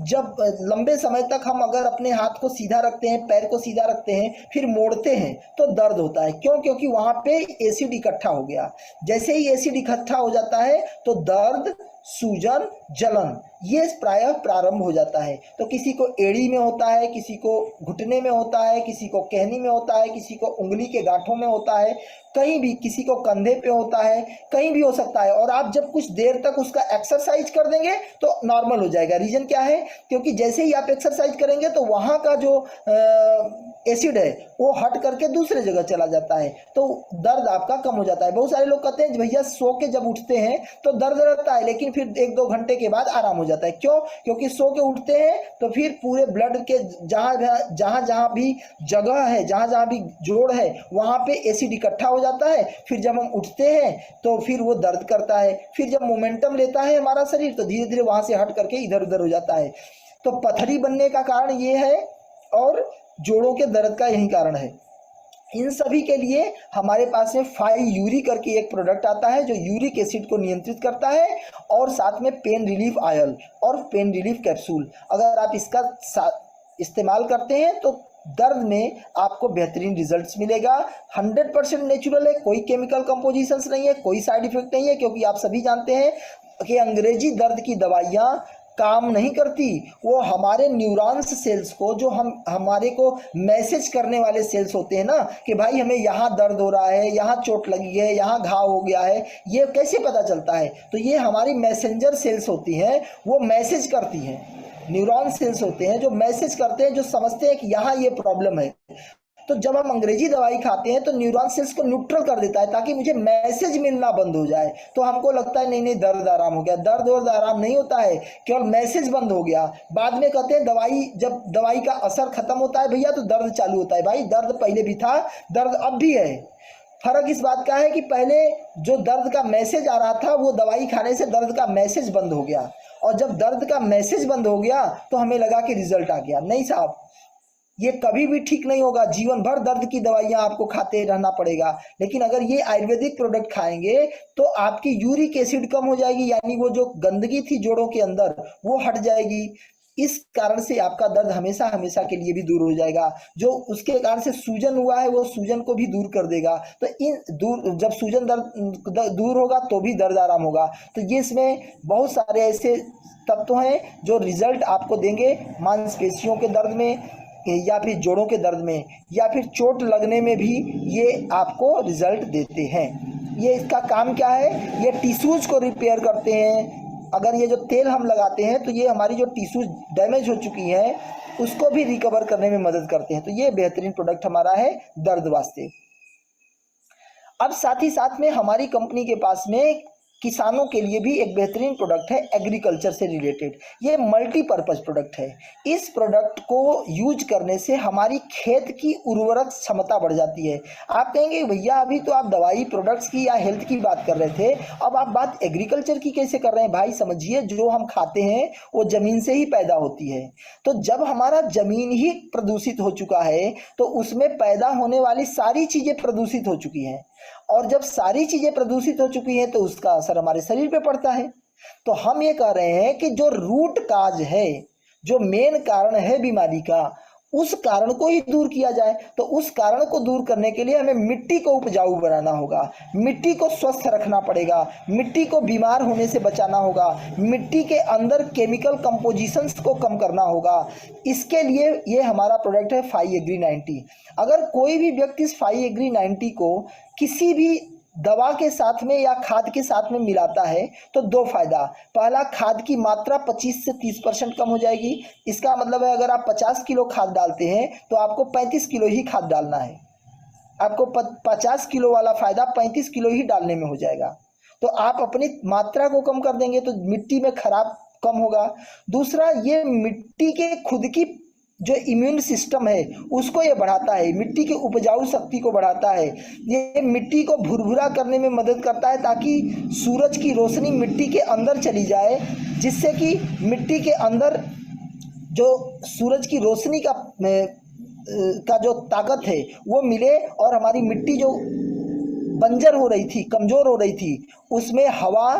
जब लंबे समय तक हम अगर अपने हाथ को सीधा रखते हैं, पैर को सीधा रखते हैं, फिर मोड़ते हैं तो दर्द होता है। क्यों? क्योंकि वहाँ पे एसिड इकट्ठा हो गया। जैसे ही एसिड इकट्ठा हो जाता है तो दर्द, सूजन, जलन ये प्रायः प्रारंभ हो जाता है। तो किसी को एड़ी में होता है, किसी को घुटने में होता है, किसी को कहनी में होता है, किसी को उंगली के गांठों में होता है, कहीं भी, किसी को कंधे पे होता है, कहीं भी हो सकता है। और आप जब कुछ देर तक उसका एक्सरसाइज कर देंगे तो नॉर्मल हो जाएगा। रीजन क्या है? क्योंकि जैसे ही आप एक्सरसाइज करेंगे तो वहाँ का जो एसिड है वो हट करके दूसरे जगह चला जाता है, तो दर्द आपका कम हो जाता है। बहुत सारे लोग कहते हैं भैया सो के जब उठते हैं तो दर्द रहता है, लेकिन फिर 1-2 घंटे के बाद आराम हो जाता है। क्यों? क्योंकि सो के उठते हैं तो फिर पूरे ब्लड के जहाँ भी जगह है, जहाँ भी जोड़ है, वहाँ पे एसिड इकट्ठा हो जाता है। फिर जब हम उठते हैं तो फिर वो दर्द करता है, फिर जब मोमेंटम लेता है हमारा शरीर तो धीरे धीरे वहाँ से हट करके इधर उधर हो जाता है। तो पथरी बनने का कारण ये है और जोड़ों के दर्द का यही कारण है। इन सभी के लिए हमारे पास में 5 यूरी करके एक प्रोडक्ट आता है जो यूरिक एसिड को नियंत्रित करता है, और साथ में पेन रिलीफ ऑयल और पेन रिलीफ कैप्सूल। अगर आप इसका इस्तेमाल करते हैं तो दर्द में आपको बेहतरीन रिजल्ट्स मिलेगा। 100% नेचुरल है, कोई केमिकल कंपोजिशंस नहीं है, कोई साइड इफेक्ट नहीं है, क्योंकि आप सभी जानते हैं कि अंग्रेजी दर्द की दवाइयाँ काम नहीं करती। वो हमारे न्यूरॉन्स सेल्स को, जो हमारे को मैसेज करने वाले सेल्स होते हैं ना कि भाई हमें यहाँ दर्द हो रहा है, यहाँ चोट लगी है, यहाँ घाव हो गया है, ये कैसे पता चलता है? तो ये हमारी मैसेंजर सेल्स होती हैं, वो मैसेज करती हैं। न्यूरॉन सेल्स होते हैं जो मैसेज करते हैं, जो समझते हैं कि यहाँ ये प्रॉब्लम है। तो जब हम अंग्रेजी दवाई खाते हैं तो न्यूरॉन सेल्स को न्यूट्रल कर देता है ताकि मुझे मैसेज मिलना बंद हो जाए। तो हमको लगता है नहीं नहीं दर्द आराम हो गया। दर्द और आराम नहीं होता है, केवल मैसेज बंद हो गया। बाद में कहते हैं दवाई, जब दवाई का असर खत्म होता है भैया तो दर्द चालू होता है। भाई दर्द पहले भी था, दर्द अब भी है। फर्क इस बात का है कि पहले जो दर्द का मैसेज आ रहा था वो दवाई खाने से दर्द का मैसेज बंद हो गया, और जब दर्द का मैसेज बंद हो गया तो हमें लगा कि रिजल्ट आ गया। नहीं साहब, ये कभी भी ठीक नहीं होगा। जीवन भर दर्द की दवाइयां आपको खाते रहना पड़ेगा। लेकिन अगर ये आयुर्वेदिक प्रोडक्ट खाएंगे तो आपकी यूरिक एसिड कम हो जाएगी, यानी वो जो गंदगी थी जोड़ों के अंदर वो हट जाएगी। इस कारण से आपका दर्द हमेशा हमेशा के लिए भी दूर हो जाएगा। जो उसके कारण से सूजन हुआ है वो सूजन को भी दूर कर देगा। तो जब सूजन दर्द दूर होगा तो भी दर्द आराम होगा। तो ये इसमें बहुत सारे ऐसे तत्व हैं जो रिजल्ट आपको देंगे मांसपेशियों के दर्द में, या फिर जोड़ों के दर्द में, या फिर चोट लगने में भी ये आपको रिजल्ट देते हैं। ये इसका काम क्या है? ये टिश्यूज को रिपेयर करते हैं। अगर ये जो तेल हम लगाते हैं तो ये हमारी जो टिश्यूज डैमेज हो चुकी हैं उसको भी रिकवर करने में मदद करते हैं। तो ये बेहतरीन प्रोडक्ट हमारा है दर्द वास्ते। अब साथ ही साथ में हमारी कंपनी के पास में किसानों के लिए भी एक बेहतरीन प्रोडक्ट है एग्रीकल्चर से रिलेटेड। ये मल्टीपर्पज़ प्रोडक्ट है। इस प्रोडक्ट को यूज करने से हमारी खेत की उर्वरक क्षमता बढ़ जाती है। आप कहेंगे भैया अभी तो आप दवाई प्रोडक्ट्स की या हेल्थ की बात कर रहे थे, अब आप बात एग्रीकल्चर की कैसे कर रहे हैं? भाई समझिए, जो हम खाते हैं वो ज़मीन से ही पैदा होती है। तो जब हमारा ज़मीन ही प्रदूषित हो चुका है तो उसमें पैदा होने वाली सारी चीज़ें प्रदूषित हो चुकी हैं, और जब सारी चीजें प्रदूषित हो चुकी हैं तो उसका असर हमारे शरीर पे पड़ता है। तो हम ये कह रहे हैं कि जो रूट काज है, जो मेन कारण है बीमारी का, उस कारण को ही दूर किया जाए। तो उस कारण को दूर करने के लिए हमें मिट्टी को उपजाऊ बनाना होगा, मिट्टी को स्वस्थ रखना पड़ेगा, मिट्टी को बीमार होने से बचाना होगा, मिट्टी के अंदर केमिकल कंपोजिशंस को कम करना होगा। इसके लिए ये हमारा प्रोडक्ट है 5-AGRI-90। अगर कोई भी व्यक्ति इस 5-AGRI-90 को किसी भी दवा के साथ में या खाद के साथ में मिलाता है तो दो फायदा। पहला, खाद की मात्रा 25 से 30% कम हो जाएगी। इसका मतलब है अगर आप 50 किलो खाद डालते हैं तो आपको 35 किलो ही खाद डालना है। आपको 50 किलो वाला फायदा 35 किलो ही डालने में हो जाएगा। तो आप अपनी मात्रा को कम कर देंगे तो मिट्टी में खराब कम होगा। दूसरा, ये मिट्टी के खुद की जो इम्यून सिस्टम है उसको ये बढ़ाता है, मिट्टी की उपजाऊ शक्ति को बढ़ाता है। ये मिट्टी को भुरभुरा करने में मदद करता है ताकि सूरज की रोशनी मिट्टी के अंदर चली जाए, जिससे कि मिट्टी के अंदर जो सूरज की रोशनी का जो ताकत है वो मिले, और हमारी मिट्टी जो बंजर हो रही थी, कमज़ोर हो रही थी, उसमें हवा,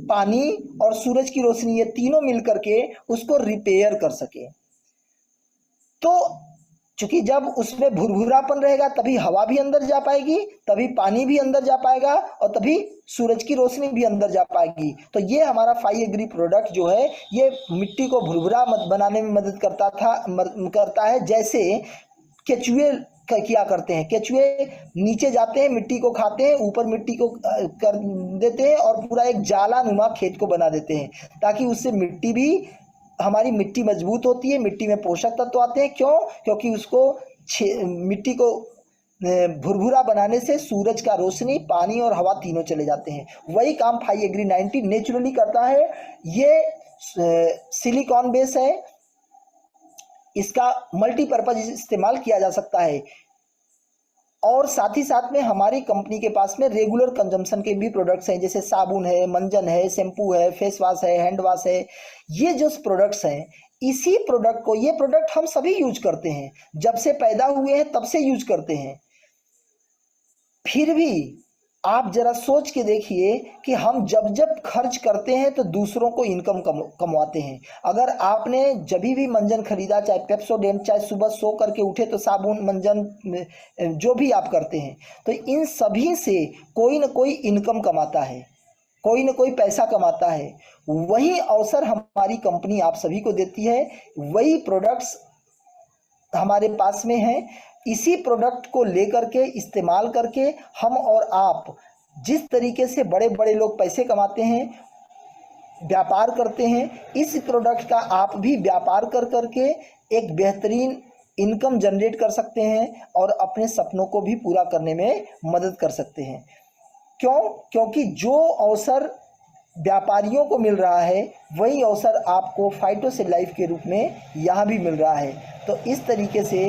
पानी और सूरज की रोशनी ये तीनों मिल करके उसको रिपेयर कर सके। तो चूंकि जब उसमें भुरभुरापन रहेगा तभी हवा भी अंदर जा पाएगी, तभी पानी भी अंदर जा पाएगा, और तभी सूरज की रोशनी भी अंदर जा पाएगी। तो ये हमारा 5-AGRI प्रोडक्ट जो है ये मिट्टी को भुरभुरा बनाने में मदद करता है। जैसे केचुए क्या करते हैं, केचुए नीचे जाते हैं, मिट्टी को खाते हैं, ऊपर मिट्टी को कर देते हैं और पूरा एक जाला नुमा खेत को बना देते हैं, ताकि उससे मिट्टी भी, हमारी मिट्टी मजबूत होती है, मिट्टी में पोषक तत्व आते हैं। क्यों? क्योंकि उसको मिट्टी को भुरभुरा बनाने से सूरज का रोशनी, पानी और हवा तीनों चले जाते हैं। वही काम 5-AGRI-90 नेचुरली करता है। ये सिलिकॉन बेस है, इसका मल्टीपर्पज इस्तेमाल किया जा सकता है। और साथ ही साथ में हमारी कंपनी के पास में रेगुलर कंजम्पशन के भी प्रोडक्ट्स हैं, जैसे साबुन है, मंजन है, शैम्पू है, फेस वॉश है, हैंड वॉश है। ये जो प्रोडक्ट्स हैं, इसी प्रोडक्ट को, ये प्रोडक्ट हम सभी यूज करते हैं, जब से पैदा हुए हैं तब से यूज करते हैं। फिर भी आप जरा सोच के देखिए कि हम जब जब खर्च करते हैं तो दूसरों को इनकम कमवाते हैं। अगर आपने जब भी मंजन खरीदा, चाहे पेप्सोडेंट, चाहे सुबह सो करके उठे तो साबुन, मंजन, जो भी आप करते हैं, तो इन सभी से कोई ना कोई इनकम कमाता है, कोई ना कोई पैसा कमाता है। वही अवसर हमारी कंपनी आप सभी को देती है, वही प्रोडक्ट्स हमारे पास में है। इसी प्रोडक्ट को लेकर के, इस्तेमाल करके हम और आप जिस तरीके से बड़े बड़े लोग पैसे कमाते हैं, व्यापार करते हैं, इस प्रोडक्ट का आप भी व्यापार कर करके एक बेहतरीन इनकम जनरेट कर सकते हैं और अपने सपनों को भी पूरा करने में मदद कर सकते हैं। क्यों? क्योंकि जो अवसर व्यापारियों को मिल रहा है वही अवसर आपको फाइटो से लाइफ के रूप में यहाँ भी मिल रहा है। तो इस तरीके से